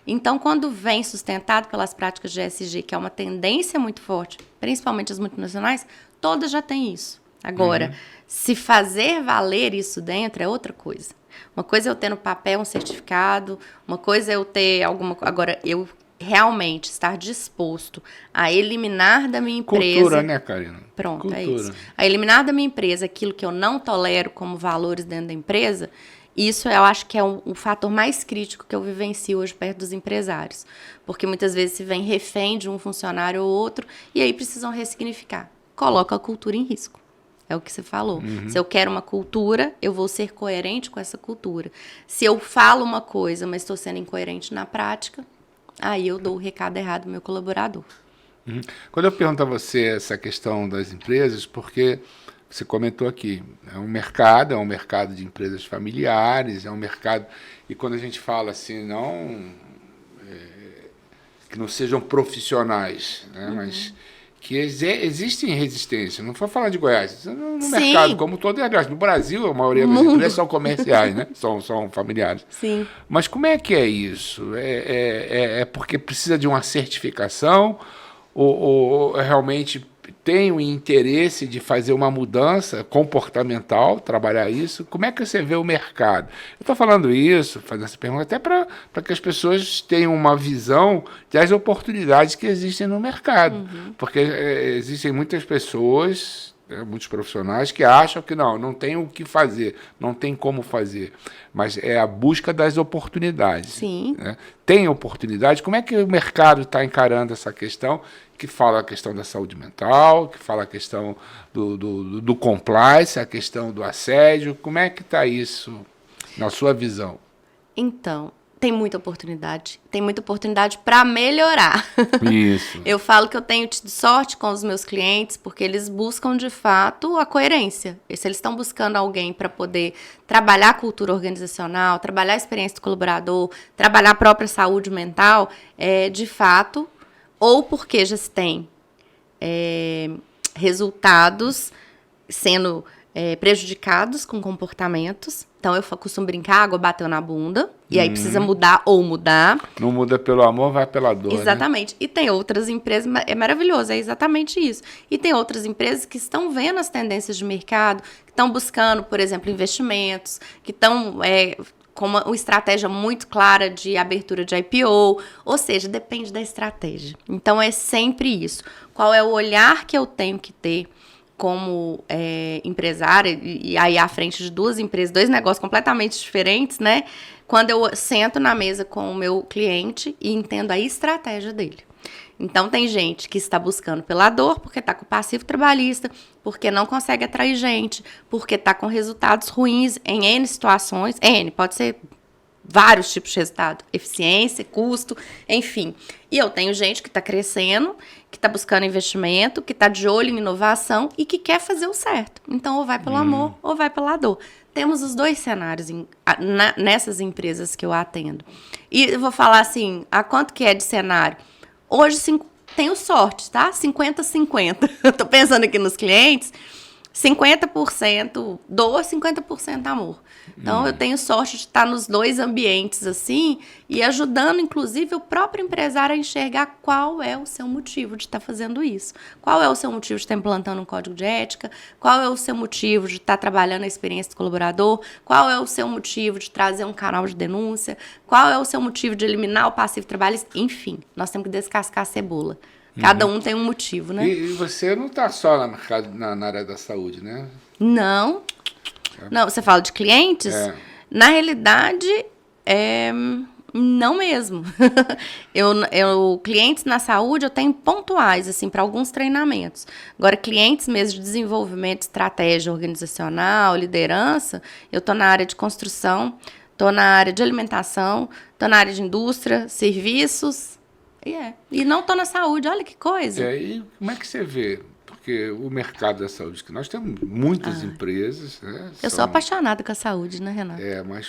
Então, quando vem sustentado pelas práticas de ESG, que é uma tendência muito forte, principalmente as multinacionais, todas já têm isso. Agora, se fazer valer isso dentro é outra coisa. Uma coisa é eu ter no papel um certificado, uma coisa é eu ter alguma... Agora, eu realmente estar disposto a eliminar da minha empresa...
Cultura, né, Karina?
Pronto, é isso. A eliminar da minha empresa aquilo que eu não tolero como valores dentro da empresa, isso eu acho que é o fator mais crítico que eu vivencio hoje perto dos empresários. Porque muitas vezes se vem refém de um funcionário ou outro e aí precisam ressignificar. Coloca a cultura em risco. É o que você falou. Se eu quero uma cultura, eu vou ser coerente com essa cultura. Se eu falo uma coisa, mas estou sendo incoerente na prática, aí eu dou o recado errado ao meu colaborador.
Quando eu pergunto a você essa questão das empresas, porque você comentou aqui, é um mercado de empresas familiares, é um mercado... E quando a gente fala assim, que não sejam profissionais, né, mas que existem resistência. Não vou falar de Goiás, no mercado como todo, aliás, no Brasil a maioria das empresas são comerciais, né? São familiares.
Sim.
Mas como é que é isso? É porque precisa de uma certificação ou realmente tem o interesse de fazer uma mudança comportamental, trabalhar isso? Como é que você vê o mercado? Eu estou falando isso, fazendo essa pergunta, até para que as pessoas tenham uma visão das oportunidades que existem no mercado. Porque existem muitas pessoas, muitos profissionais, que acham que não tem o que fazer, não tem como fazer. Mas é a busca das oportunidades.
Sim.
Né? Tem oportunidade? Como é que o mercado está encarando essa questão? Que fala a questão da saúde mental, que fala a questão do compliance, a questão do assédio. Como é que está isso na sua visão?
Então, tem muita oportunidade para melhorar.
Isso.
Eu falo que eu tenho tido sorte com os meus clientes, porque eles buscam, de fato, a coerência. E se eles estão buscando alguém para poder trabalhar a cultura organizacional, trabalhar a experiência do colaborador, trabalhar a própria saúde mental, de fato... Ou porque já se tem resultados sendo prejudicados com comportamentos. Então, eu costumo brincar, água bateu na bunda, e aí precisa mudar ou mudar.
Não muda pelo amor, vai pela dor.
Exatamente.
Né?
E tem outras empresas, é maravilhoso, é exatamente isso. E tem outras empresas que estão vendo as tendências de mercado, que estão buscando, por exemplo, investimentos, que estão... com uma estratégia muito clara de abertura de IPO, ou seja, depende da estratégia. Então, é sempre isso. Qual é o olhar que eu tenho que ter como empresária, e aí à frente de duas empresas, dois negócios completamente diferentes, né? Quando eu sento na mesa com o meu cliente e entendo a estratégia dele. Então, tem gente que está buscando pela dor, porque está com passivo trabalhista, porque não consegue atrair gente, porque está com resultados ruins em N situações. N, pode ser vários tipos de resultado. Eficiência, custo, enfim. E eu tenho gente que está crescendo, que está buscando investimento, que está de olho em inovação e que quer fazer o certo. Então, ou vai pelo amor, ou vai pela dor. Temos os dois cenários nessas empresas que eu atendo. E eu vou falar assim, a quanto que é de cenário? Hoje, tenho sorte, tá? 50-50. Eu tô pensando aqui nos clientes, 50% dor, 50% amor. Então, eu tenho sorte de estar nos dois ambientes, assim, e ajudando, inclusive, o próprio empresário a enxergar qual é o seu motivo de estar fazendo isso. Qual é o seu motivo de estar implantando um código de ética? Qual é o seu motivo de estar trabalhando a experiência do colaborador? Qual é o seu motivo de trazer um canal de denúncia? Qual é o seu motivo de eliminar o passivo trabalhista? Enfim, nós temos que descascar a cebola. Cada um tem um motivo, né?
E você não está só no mercado, na área da saúde, né?
Não. Não, você fala de clientes? Na realidade, não mesmo. Clientes na saúde eu tenho pontuais, assim, para alguns treinamentos. Agora, clientes mesmo de desenvolvimento, estratégia organizacional, liderança, eu estou na área de construção, estou na área de alimentação, estou na área de indústria, serviços. E não estou na saúde, olha que coisa.
E como é que você vê? Porque o mercado da saúde, que nós temos muitas empresas, né?
Eu sou apaixonada com a saúde, né, Renato?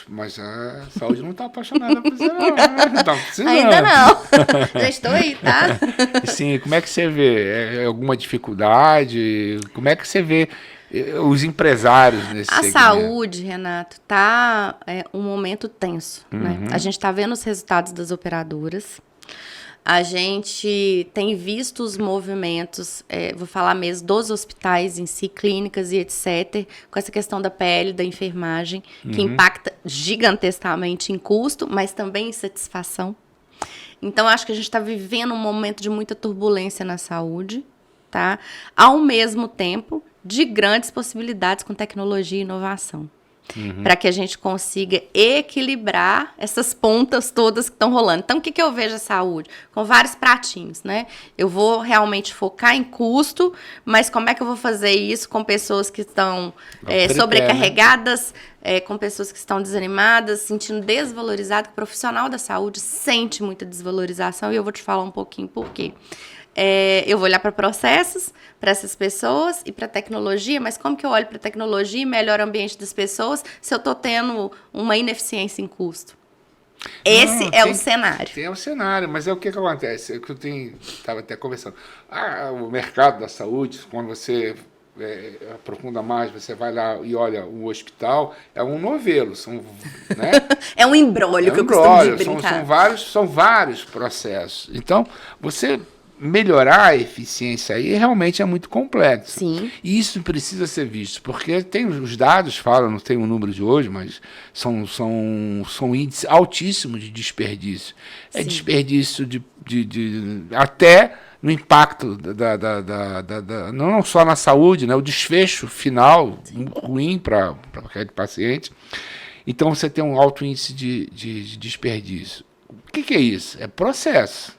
Mas a saúde não está apaixonada por você, não. Não tá precisando.
Ainda não. Já estou aí, tá?
Sim, como é que você vê? Alguma dificuldade? Como é que você vê os empresários nesse segmento?
A saúde, Renato, tá um momento tenso, né? A gente está vendo os resultados das operadoras. A gente tem visto os movimentos, vou falar mesmo, dos hospitais em si, clínicas e etc., com essa questão da PL, da enfermagem, que impacta gigantescamente em custo, mas também em satisfação. Então, acho que a gente está vivendo um momento de muita turbulência na saúde, tá? Ao mesmo tempo, de grandes possibilidades com tecnologia e inovação. Para que a gente consiga equilibrar essas pontas todas que estão rolando. Então, o que eu vejo a saúde? Com vários pratinhos, né? Eu vou realmente focar em custo, mas como é que eu vou fazer isso com pessoas que estão sobrecarregadas, com pessoas que estão desanimadas, sentindo desvalorizado? O profissional da saúde sente muita desvalorização e eu vou te falar um pouquinho por quê. Eu vou olhar para processos, para essas pessoas e para tecnologia, mas como que eu olho para tecnologia e melhoro o ambiente das pessoas se eu estou tendo uma ineficiência em custo? Esse o cenário.
Tem o cenário, mas o que acontece? É que eu estava até conversando. O mercado da saúde, quando você aprofunda mais, você vai lá e olha o hospital, é um novelo, né?
É um embrólio que eu costumo brincar.
São vários processos. Então, você melhorar a eficiência aí realmente é muito complexo.
Sim.
E isso precisa ser visto, porque os dados falam, não tenho o número de hoje, mas são índices altíssimos de desperdício.
Sim.
Desperdício até no impacto não só na saúde, né, o desfecho final ruim para aquele paciente. Então você tem um alto índice de desperdício. O que é isso? É processo.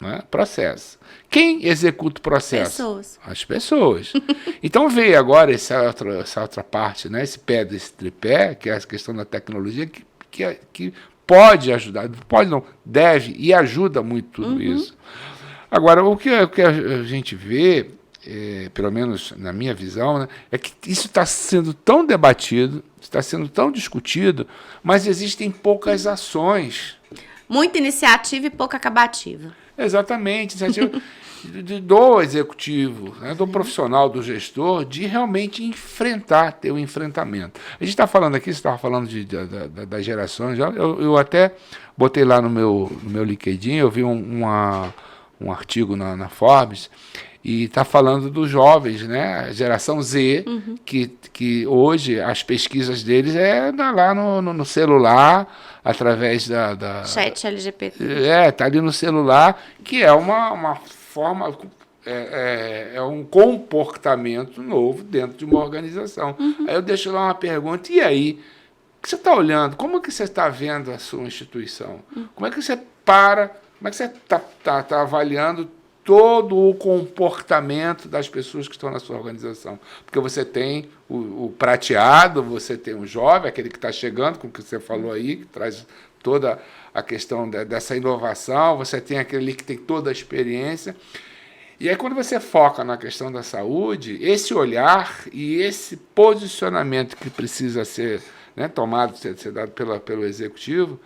Né? Processo. Quem executa o processo?
Pessoas.
As pessoas. Então veio agora essa outra parte, né? Esse pé desse tripé, que é a questão da tecnologia, que pode ajudar, pode não, deve e ajuda muito tudo isso. Agora, o que a gente vê, pelo menos na minha visão, né, é que isso está sendo tão debatido, está sendo tão discutido, mas existem poucas ações.
Muita iniciativa e pouca acabativa.
Exatamente, do executivo, né, do profissional, do gestor, de realmente ter um enfrentamento. A gente está falando aqui, você estava falando das gerações, eu até botei lá no meu LinkedIn, eu vi um artigo na Forbes, e está falando dos jovens, né, a geração Z, que hoje as pesquisas deles lá no celular, através da
Chat LGBT.
Tá ali no celular, que é uma forma, é um comportamento novo dentro de uma organização. Aí eu deixo lá uma pergunta, e aí? O que você está olhando? Como que você está vendo a sua instituição? Como é que você como é que você está avaliando todo o comportamento das pessoas que estão na sua organização. Porque você tem o prateado, você tem o jovem, aquele que está chegando, com o que você falou aí, que traz toda a questão dessa inovação, você tem aquele que tem toda a experiência. E aí, quando você foca na questão da saúde, esse olhar e esse posicionamento que precisa ser, né, tomado, ser dado pelo executivo,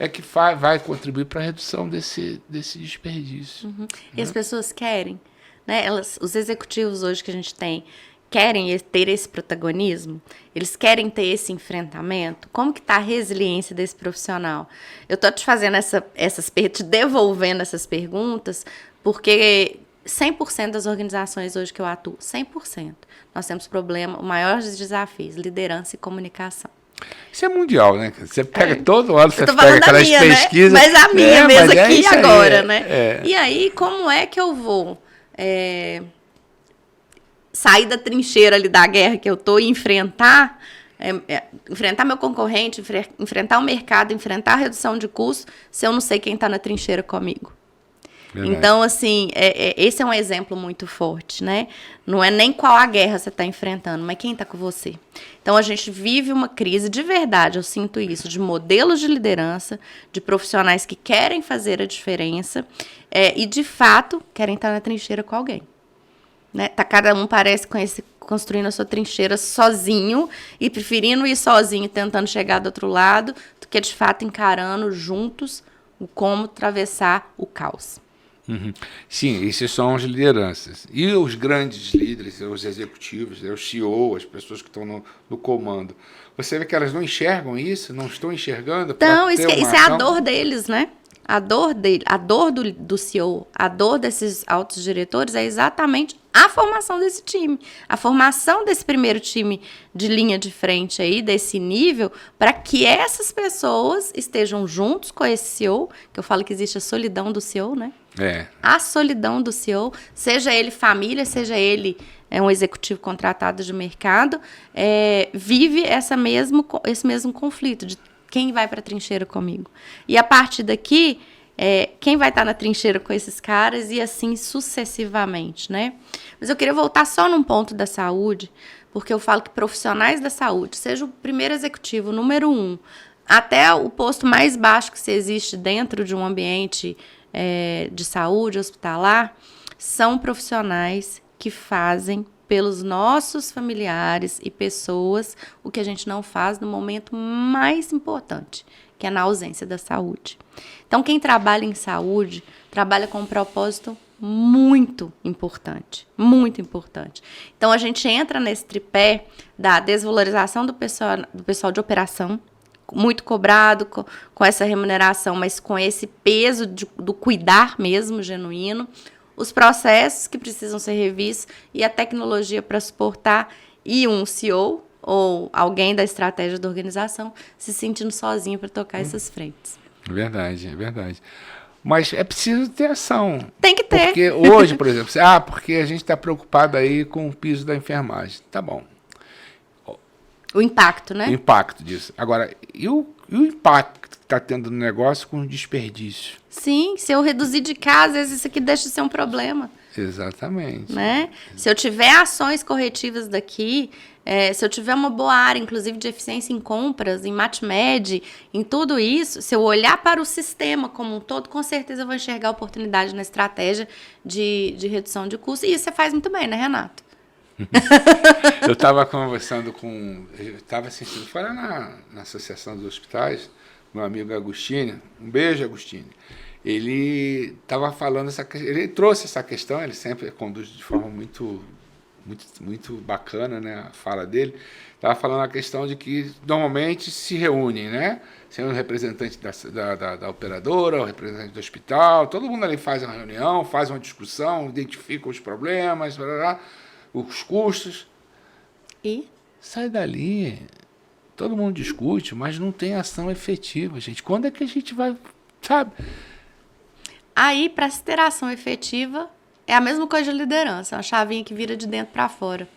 é que vai contribuir para a redução desse desperdício.
Uhum. E as pessoas querem, né? Os executivos hoje que a gente tem, querem ter esse protagonismo? Eles querem ter esse enfrentamento? Como que está a resiliência desse profissional? Eu estou te fazendo te devolvendo essas perguntas, porque 100% das organizações hoje que eu atuo, 100%, nós temos o maior dos desafios, liderança e comunicação.
Isso é mundial, né? Você pega todo ano, você
pega
aquelas pesquisas...
Né? Mas a minha mesmo aqui agora, né?
É.
E aí, como é que eu vou sair da trincheira ali da guerra que eu tô e enfrentar meu concorrente, enfrentar o mercado, enfrentar a redução de custos, se eu não sei quem está na trincheira comigo? Verdade. Então, assim, esse é um exemplo muito forte, né? Não é nem qual a guerra você está enfrentando, mas quem está com você. Então, a gente vive uma crise de verdade, eu sinto isso, de modelos de liderança, de profissionais que querem fazer a diferença e, de fato, querem estar na trincheira com alguém. Né? Tá, cada um parece construindo a sua trincheira sozinho e preferindo ir sozinho, tentando chegar do outro lado, do que, de fato, encarando juntos como atravessar o caos.
Uhum. Sim, esses são as lideranças. E os grandes líderes, os executivos, os CEO, as pessoas que estão no comando. Você vê que elas não enxergam isso, não estão enxergando?
Então, isso é a dor deles, né? A dor do CEO, a dor desses altos diretores é exatamente a formação desse time. A formação desse primeiro time de linha de frente aí, desse nível, para que essas pessoas estejam juntos com esse CEO, que eu falo que existe a solidão do CEO, né? A solidão do CEO, seja ele família, seja ele um executivo contratado de mercado, vive esse mesmo conflito de quem vai para a trincheira comigo. E a partir daqui, quem vai estar na trincheira com esses caras e assim sucessivamente, né? Mas eu queria voltar só num ponto da saúde, porque eu falo que profissionais da saúde, seja o primeiro executivo, número 1, até o posto mais baixo que se existe dentro de um ambiente de saúde hospitalar, são profissionais que fazem pelos nossos familiares e pessoas o que a gente não faz no momento mais importante, que é na ausência da saúde. Então, quem trabalha em saúde, trabalha com um propósito muito importante, muito importante. Então, a gente entra nesse tripé da desvalorização do pessoal de operação, muito cobrado, com essa remuneração, mas com esse peso do cuidar mesmo, genuíno, os processos que precisam ser revistos e a tecnologia para suportar, e um CEO ou alguém da estratégia da organização se sentindo sozinho para tocar essas frentes.
Verdade, é verdade. Mas é preciso ter ação.
Tem que ter.
Porque hoje, por exemplo, porque a gente está preocupado aí com o piso da enfermagem. Tá bom.
O impacto, né?
O impacto disso. Agora, e o impacto que está tendo no negócio com o desperdício?
Sim, se eu reduzir de casa, às vezes isso aqui deixa de ser um problema.
Exatamente.
Né? Se eu tiver ações corretivas daqui, se eu tiver uma boa área, inclusive de eficiência em compras, em MatMed, em tudo isso, se eu olhar para o sistema como um todo, com certeza eu vou enxergar oportunidade na estratégia de redução de custos. E isso você faz muito bem, né, Renato?
Eu estava conversando estava assistindo, foi lá na Associação dos Hospitais, meu amigo Agostinho, um beijo, Agostinho. Ele estava falando ele trouxe essa questão, ele sempre conduz de forma muito, muito, muito bacana, né, a fala dele. Estava falando a questão de que normalmente se reúnem, né? Sendo o representante da operadora, o representante do hospital, todo mundo ali faz uma reunião, faz uma discussão, identifica os problemas, blá, blá, blá, os custos.
E
sai dali. Todo mundo discute, mas não tem ação efetiva, gente. Quando é que a gente vai, sabe?
Aí, para se ter ação efetiva, é a mesma coisa de liderança, é uma chavinha que vira de dentro para fora.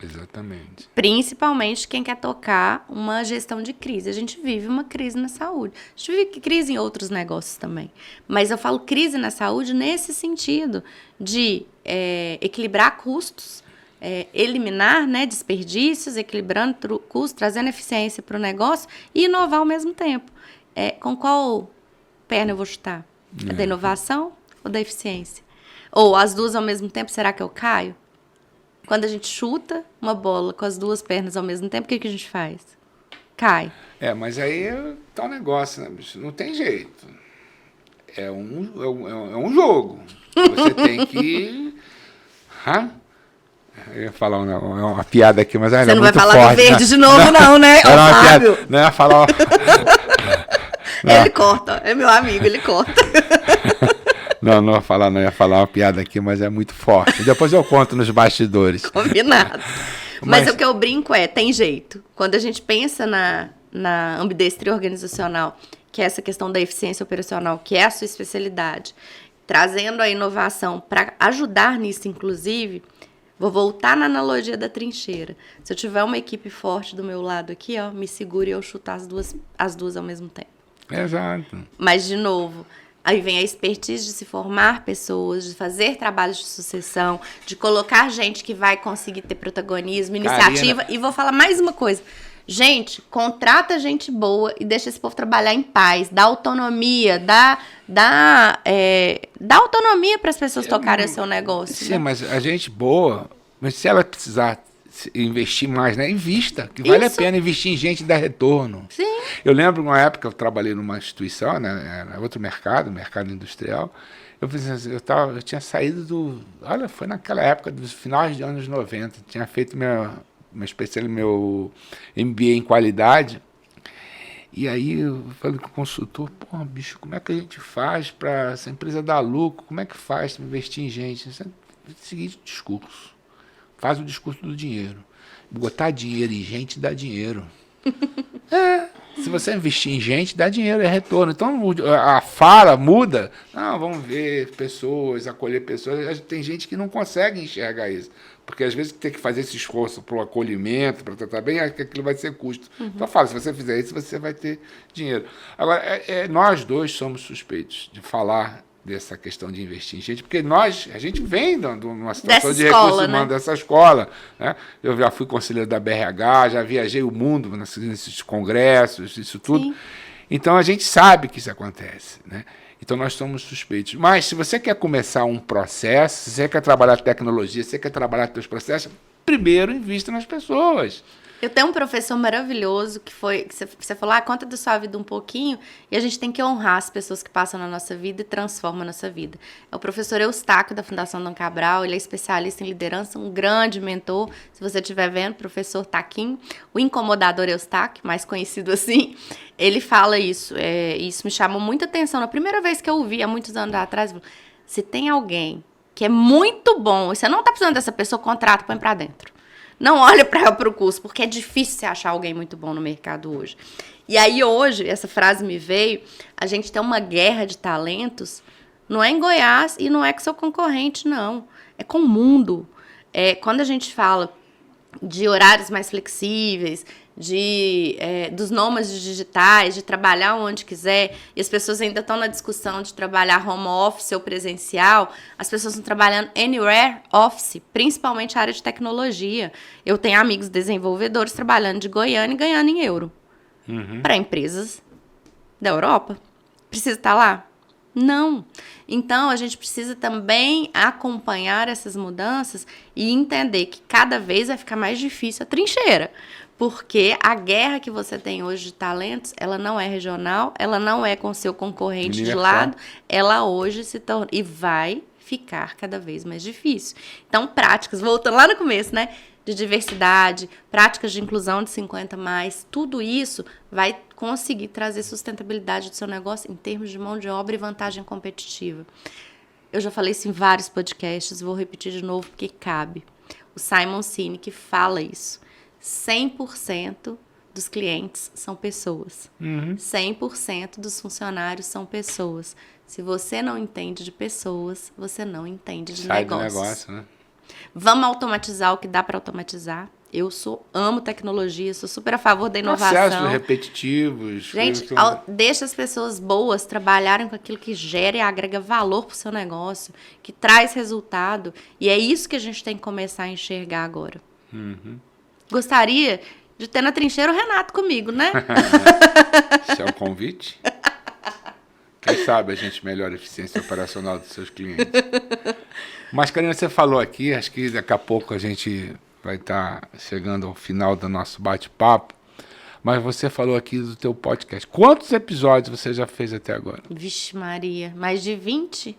Exatamente.
Principalmente quem quer tocar uma gestão de crise. A gente vive uma crise na saúde. A gente vive crise em outros negócios também. Mas eu falo crise na saúde nesse sentido de equilibrar custos, eliminar, né, desperdícios, equilibrando custos, trazendo eficiência para o negócio e inovar ao mesmo tempo. Com qual perna eu vou chutar? É da inovação ou da eficiência? Ou as duas ao mesmo tempo, será que eu caio? Quando a gente chuta uma bola com as duas pernas ao mesmo tempo, o que a gente faz? Cai.
Mas aí tá um negócio, né, bicho? Não tem jeito. É um jogo. Você tem que... Eu ia falar uma piada aqui, mas
você não vai
muito
falar
forte,
do verde
né?
de novo, não, né?
Era uma
Fábio.
piada, não ia falar...
Ele corta, é meu amigo, ele corta.
Não ia falar, não ia falar uma piada aqui, mas é muito forte. Depois eu conto nos bastidores.
Combinado. Mas o que eu brinco tem jeito. Quando a gente pensa na ambidestria organizacional, que é essa questão da eficiência operacional, que é a sua especialidade, trazendo a inovação para ajudar nisso, inclusive, vou voltar na analogia da trincheira. Se eu tiver uma equipe forte do meu lado aqui, me segure e eu chutar as duas ao mesmo tempo.
Exato.
Mas, de novo... Aí vem a expertise de se formar pessoas, de fazer trabalhos de sucessão, de colocar gente que vai conseguir ter protagonismo, iniciativa. E vou falar mais uma coisa. Gente, contrata gente boa e deixa esse povo trabalhar em paz. Dá autonomia, dá autonomia para as pessoas tocarem o seu negócio.
Sim,
né?
mas a gente boa, mas se ela precisar investir mais, né? Invista, que vale a pena investir em gente e dar retorno.
Sim.
Eu lembro uma época que eu trabalhei numa instituição, né? Era outro mercado industrial. Eu tinha saído foi naquela época dos finais de anos 90, tinha feito meu MBA em qualidade. E aí eu falei com o consultor, bicho, como é que a gente faz para essa empresa dar lucro? Como é que faz para investir em gente? Seguinte discurso. Faz o discurso do dinheiro. Botar dinheiro em gente dá dinheiro. Se você investir em gente, dá dinheiro, é retorno. Então a fala muda. Não, vamos ver pessoas, acolher pessoas. Tem gente que não consegue enxergar isso. Porque às vezes tem que fazer esse esforço para o acolhimento, para tratar bem, aquilo vai ser custo. Então fala, se você fizer isso, você vai ter dinheiro. Agora, nós dois somos suspeitos de falar dessa questão de investir em gente, porque a gente vem de uma situação de recursos humanos, dessa escola. Né? Eu já fui conselheiro da BRH, já viajei o mundo nesses congressos, isso tudo. Sim. Então, a gente sabe que isso acontece. Né? Então, nós somos suspeitos. Mas, se você quer começar um processo, se você quer trabalhar tecnologia, se você quer trabalhar seus processos, primeiro invista nas pessoas.
Eu tenho um professor maravilhoso que você falou, conta da sua vida um pouquinho, e a gente tem que honrar as pessoas que passam na nossa vida e transformam a nossa vida. É o professor Eustáquio, da Fundação Dom Cabral, ele é especialista em liderança, um grande mentor, se você estiver vendo, professor Taquim, o incomodador Eustáquio, mais conhecido assim, ele fala isso, isso me chamou muita atenção. Na primeira vez que eu ouvi, há muitos anos atrás, se tem alguém que é muito bom, e você não está precisando dessa pessoa, contrata, põe para dentro. Não olha para o curso, porque é difícil você achar alguém muito bom no mercado hoje. E aí hoje, essa frase me veio, a gente tem uma guerra de talentos, não é em Goiás e não é com seu concorrente, não. É com o mundo. Quando a gente fala de horários mais flexíveis, dos nômades digitais, de trabalhar onde quiser, e as pessoas ainda estão na discussão de trabalhar home office ou presencial, as pessoas estão trabalhando anywhere office, principalmente a área de tecnologia. Eu tenho amigos desenvolvedores trabalhando de Goiânia e ganhando em euro. Para empresas da Europa. Precisa estar lá? Não. Então, a gente precisa também acompanhar essas mudanças e entender que cada vez vai ficar mais difícil a trincheira. Porque a guerra que você tem hoje de talentos, ela não é regional, ela não é com seu concorrente de lado, ela hoje se torna... E vai ficar cada vez mais difícil. Então, práticas, voltando lá no começo, né? De diversidade, práticas de inclusão de 50+, tudo isso vai conseguir trazer sustentabilidade do seu negócio em termos de mão de obra e vantagem competitiva. Eu já falei isso em vários podcasts, vou repetir de novo porque cabe. O Simon Sinek fala isso. 100% dos clientes são pessoas. 100% dos funcionários são pessoas. Se você não entende de pessoas, você não entende de negócios.
Sai do negócio, né?
Vamos automatizar o que dá para automatizar. Eu amo tecnologia, sou super a favor da inovação.
Processos repetitivos.
Gente, deixa as pessoas boas trabalharem com aquilo que gera e agrega valor para o seu negócio, que traz resultado. E é isso que a gente tem que começar a enxergar agora. Gostaria de ter na trincheira o Renato comigo, né?
Isso é um convite? Quem sabe a gente melhora a eficiência operacional dos seus clientes. Mas, Karina, você falou aqui, acho que daqui a pouco a gente vai estar chegando ao final do nosso bate-papo, mas você falou aqui do teu podcast. Quantos episódios você já fez até agora?
Vixe Maria, mais de 20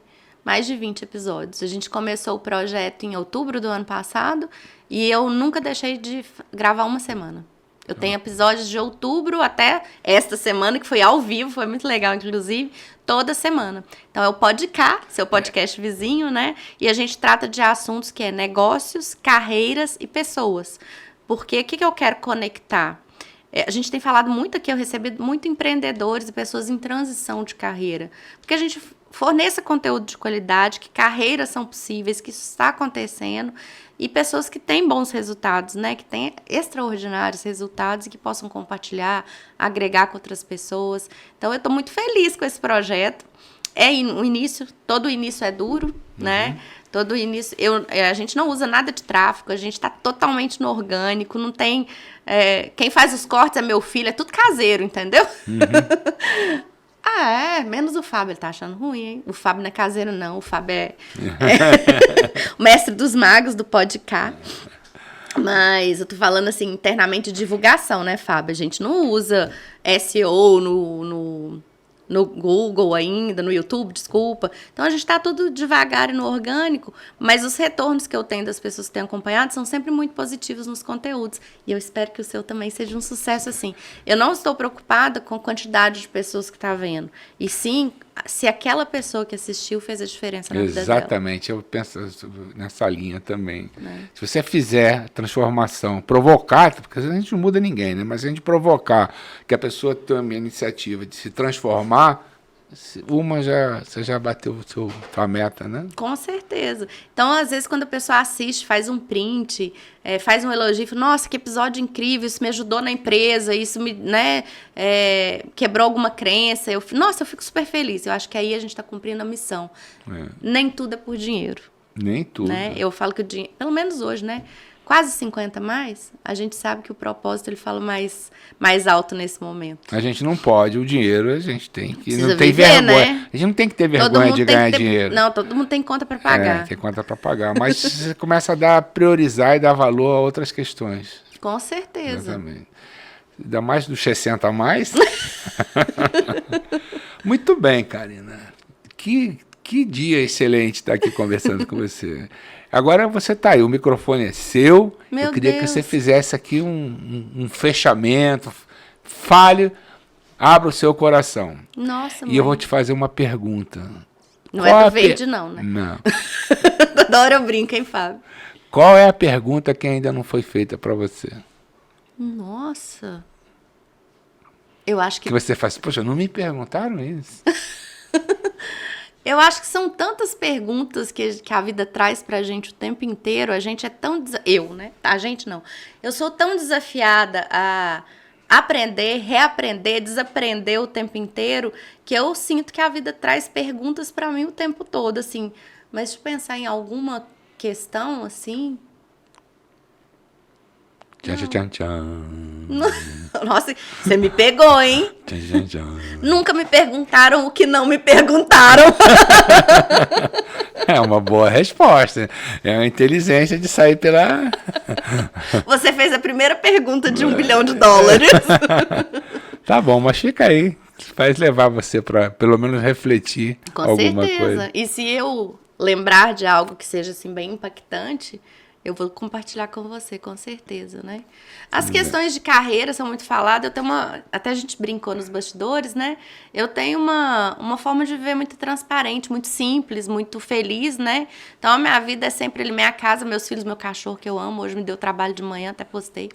episódios. A gente começou o projeto em outubro do ano passado e eu nunca deixei de gravar uma semana. Eu tenho episódios de outubro até esta semana, que foi ao vivo, foi muito legal, inclusive, toda semana. Então, é o Podcast, seu podcast vizinho, né? E a gente trata de assuntos que é negócios, carreiras e pessoas. Porque o que eu quero conectar? A gente tem falado muito aqui, eu recebi muito empreendedores e pessoas em transição de carreira. Porque a gente forneça conteúdo de qualidade, que carreiras são possíveis, que isso está acontecendo, e pessoas que têm bons resultados, né? Que têm extraordinários resultados e que possam compartilhar, agregar com outras pessoas. Então, eu estou muito feliz com esse projeto. O início, todo início é duro, né? Todo início, a gente não usa nada de tráfego, a gente está totalmente no orgânico, não tem... quem faz os cortes é meu filho, é tudo caseiro, entendeu? Menos o Fábio, ele tá achando ruim, hein? O Fábio não é caseiro, não. O Fábio é o mestre dos magos do podcast. Mas eu tô falando assim, internamente de divulgação, né, Fábio? A gente não usa SEO no Google ainda, no YouTube, desculpa. Então, a gente tá tudo devagar e no orgânico, mas os retornos que eu tenho das pessoas que têm acompanhado são sempre muito positivos nos conteúdos. E eu espero que o seu também seja um sucesso assim. Eu não estou preocupada com a quantidade de pessoas que está vendo, e sim se aquela pessoa que assistiu fez a diferença na vida dela.
Exatamente, eu penso nessa linha também. Se você fizer transformação, provocar, porque a gente não muda ninguém, né? Mas se a gente provocar que a pessoa tome a iniciativa de se transformar, você já bateu sua meta, né?
Com certeza. Então, às vezes, quando a pessoa assiste, faz um print, faz um elogio, fala, nossa, que episódio incrível, isso me ajudou na empresa, isso me, né, quebrou alguma crença. Eu fico super feliz. Eu acho que aí a gente está cumprindo a missão. Nem tudo é por dinheiro.
Nem tudo.
Né? Eu falo que o dinheiro, pelo menos hoje, né? Quase 50 mais, a gente sabe que o propósito ele fala mais alto nesse momento. A
gente não pode, o dinheiro a gente tem que...
Precisa
não tem
viver,
vergonha.
né?
A gente não tem que ter vergonha de ganhar dinheiro.
Não, todo mundo tem conta para pagar.
Tem conta para pagar, mas você começa a priorizar e dar valor a outras questões.
Com certeza.
Exatamente. Ainda mais dos 60 a mais. Muito bem, Karina. Que dia excelente estar aqui conversando com você. Agora você está aí, o microfone é seu. Eu queria que você fizesse aqui um fechamento. Fale, abra o seu coração.
Nossa,
E eu vou te fazer uma pergunta.
Não é do verde, não, né?
Não.
Toda hora eu brinco, hein, Fábio?
Qual é a pergunta que ainda não foi feita para você?
Nossa. Eu acho que
você faz, poxa, não me perguntaram isso.
Eu acho que são tantas perguntas que a vida traz pra gente o tempo inteiro. A gente é tão... Eu, né? A gente não. Eu sou tão desafiada a aprender, reaprender, desaprender o tempo inteiro, que eu sinto que a vida traz perguntas pra mim o tempo todo, assim. Mas de pensar em alguma questão, assim...
Tchan, tchan.
Nossa, você me pegou, hein?
Tchan, tchan.
Nunca me perguntaram o que não me perguntaram.
É uma boa resposta. É uma inteligência de sair pela...
Você fez a primeira pergunta de $1 bilhão.
Tá bom, mas fica aí. Faz levar você para pelo menos refletir
com
alguma
certeza.
Coisa.
E se eu lembrar de algo que seja assim bem impactante... Eu vou compartilhar com você, com certeza, né? As questões de carreira são muito faladas. Eu tenho até a gente brincou nos bastidores, né? Eu tenho uma forma de viver muito transparente, muito simples, muito feliz, né? Então, a minha vida é sempre minha casa, meus filhos, meu cachorro, que eu amo. Hoje me deu trabalho de manhã, até postei.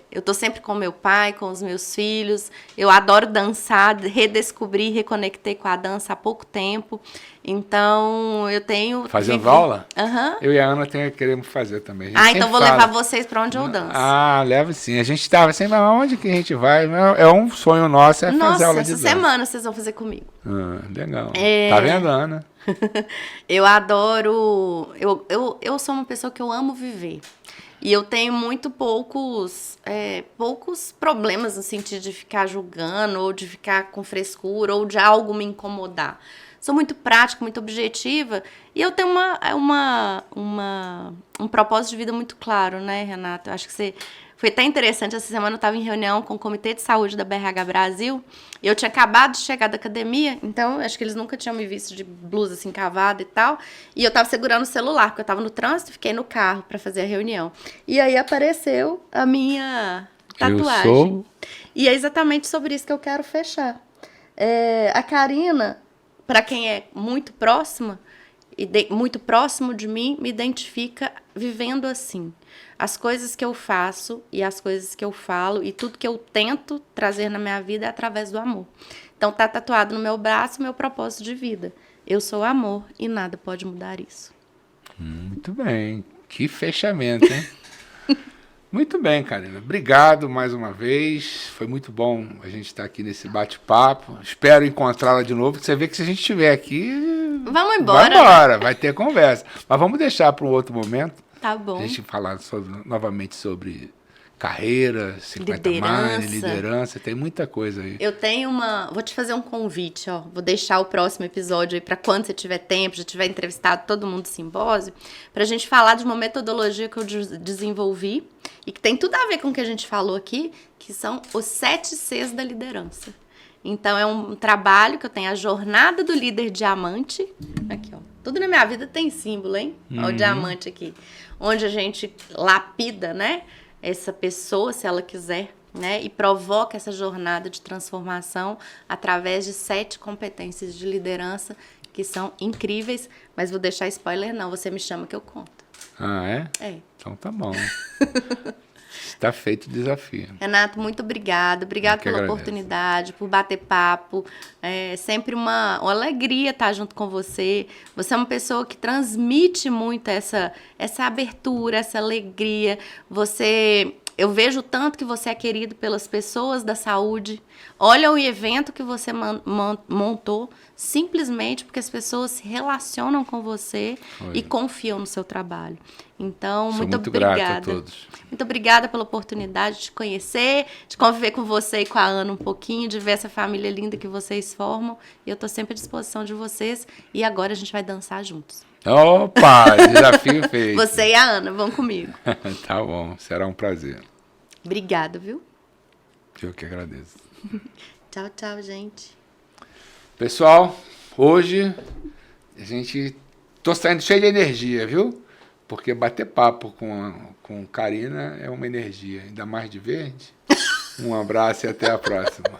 Eu tô sempre com meu pai, com os meus filhos. Eu adoro dançar, redescobri, reconectei com a dança há pouco tempo. Então, eu tenho...
Fazendo aula?
Aham.
Eu e a Ana queremos fazer também.
Então vou levar vocês para onde eu danço.
Leva sim. A gente estava sempre, aonde que a gente vai? É um sonho nosso, fazer aula de dança.
Essa semana vocês vão fazer comigo.
Legal. Tá vendo, Ana?
Eu adoro... Eu sou uma pessoa que eu amo viver. E eu tenho muito poucos problemas no sentido de ficar julgando, ou de ficar com frescura, ou de algo me incomodar. Sou muito prática, muito objetiva, e eu tenho um propósito de vida muito claro, né, Renata? Eu acho que foi até interessante, essa semana eu estava em reunião com o Comitê de Saúde da BRH Brasil, e eu tinha acabado de chegar da academia, então acho que eles nunca tinham me visto de blusa assim, cavada e tal, e eu estava segurando o celular, porque eu estava no trânsito, fiquei no carro para fazer a reunião. E aí apareceu a minha tatuagem. E é exatamente sobre isso que eu quero fechar. A Karina, para quem é muito próxima, muito próximo de mim, me identifica vivendo assim. As coisas que eu faço e as coisas que eu falo e tudo que eu tento trazer na minha vida é através do amor. Então tá tatuado no meu braço o meu propósito de vida. Eu sou amor e nada pode mudar isso.
Muito bem. Que fechamento, hein? Muito bem, Karina. Obrigado mais uma vez. Foi muito bom a gente estar aqui nesse bate-papo. Espero encontrá-la de novo. Você vê que se a gente estiver aqui...
Vamos embora.
Vai embora, vai ter conversa. Mas vamos deixar para um outro momento.
Tá bom.
A gente falar novamente sobre carreira, 50 mais, liderança. Tem muita coisa aí.
Eu tenho Vou te fazer um convite, ó. Vou deixar o próximo episódio aí para quando você tiver tempo, já tiver entrevistado todo mundo do simpósio, pra gente falar de uma metodologia que eu desenvolvi e que tem tudo a ver com o que a gente falou aqui, que são os 7 Cs da liderança. Então, é um trabalho que eu tenho, a jornada do líder diamante. Aqui, ó. Tudo na minha vida tem símbolo, hein? Ó, o diamante aqui. Onde a gente lapida, né? Essa pessoa, se ela quiser, né? E provoca essa jornada de transformação através de 7 competências de liderança que são incríveis. Mas vou deixar spoiler, não. Você me chama que eu conto.
Ah, é?
É.
Então tá bom. Está feito o desafio.
Renato, muito obrigada. Obrigada pela oportunidade, por bater papo. É sempre uma alegria estar junto com você. Você é uma pessoa que transmite muito essa abertura, essa alegria. Eu vejo tanto que você é querido pelas pessoas da saúde. Olha o evento que você montou, simplesmente porque as pessoas se relacionam com você e confiam no seu trabalho. Então, muito obrigada.
Grato a todos.
Muito obrigada pela oportunidade de te conhecer, de conviver com você e com a Ana um pouquinho, de ver essa família linda que vocês formam. E eu estou sempre à disposição de vocês. E agora a gente vai dançar juntos.
Opa, desafio feito.
Você e a Ana vão comigo.
Tá bom, será um prazer.
Obrigada, viu?
Eu que agradeço.
Tchau, tchau, gente.
Pessoal, hoje tô saindo cheio de energia, viu? Porque bater papo com Karina é uma energia, ainda mais de verde. Um abraço e até a próxima.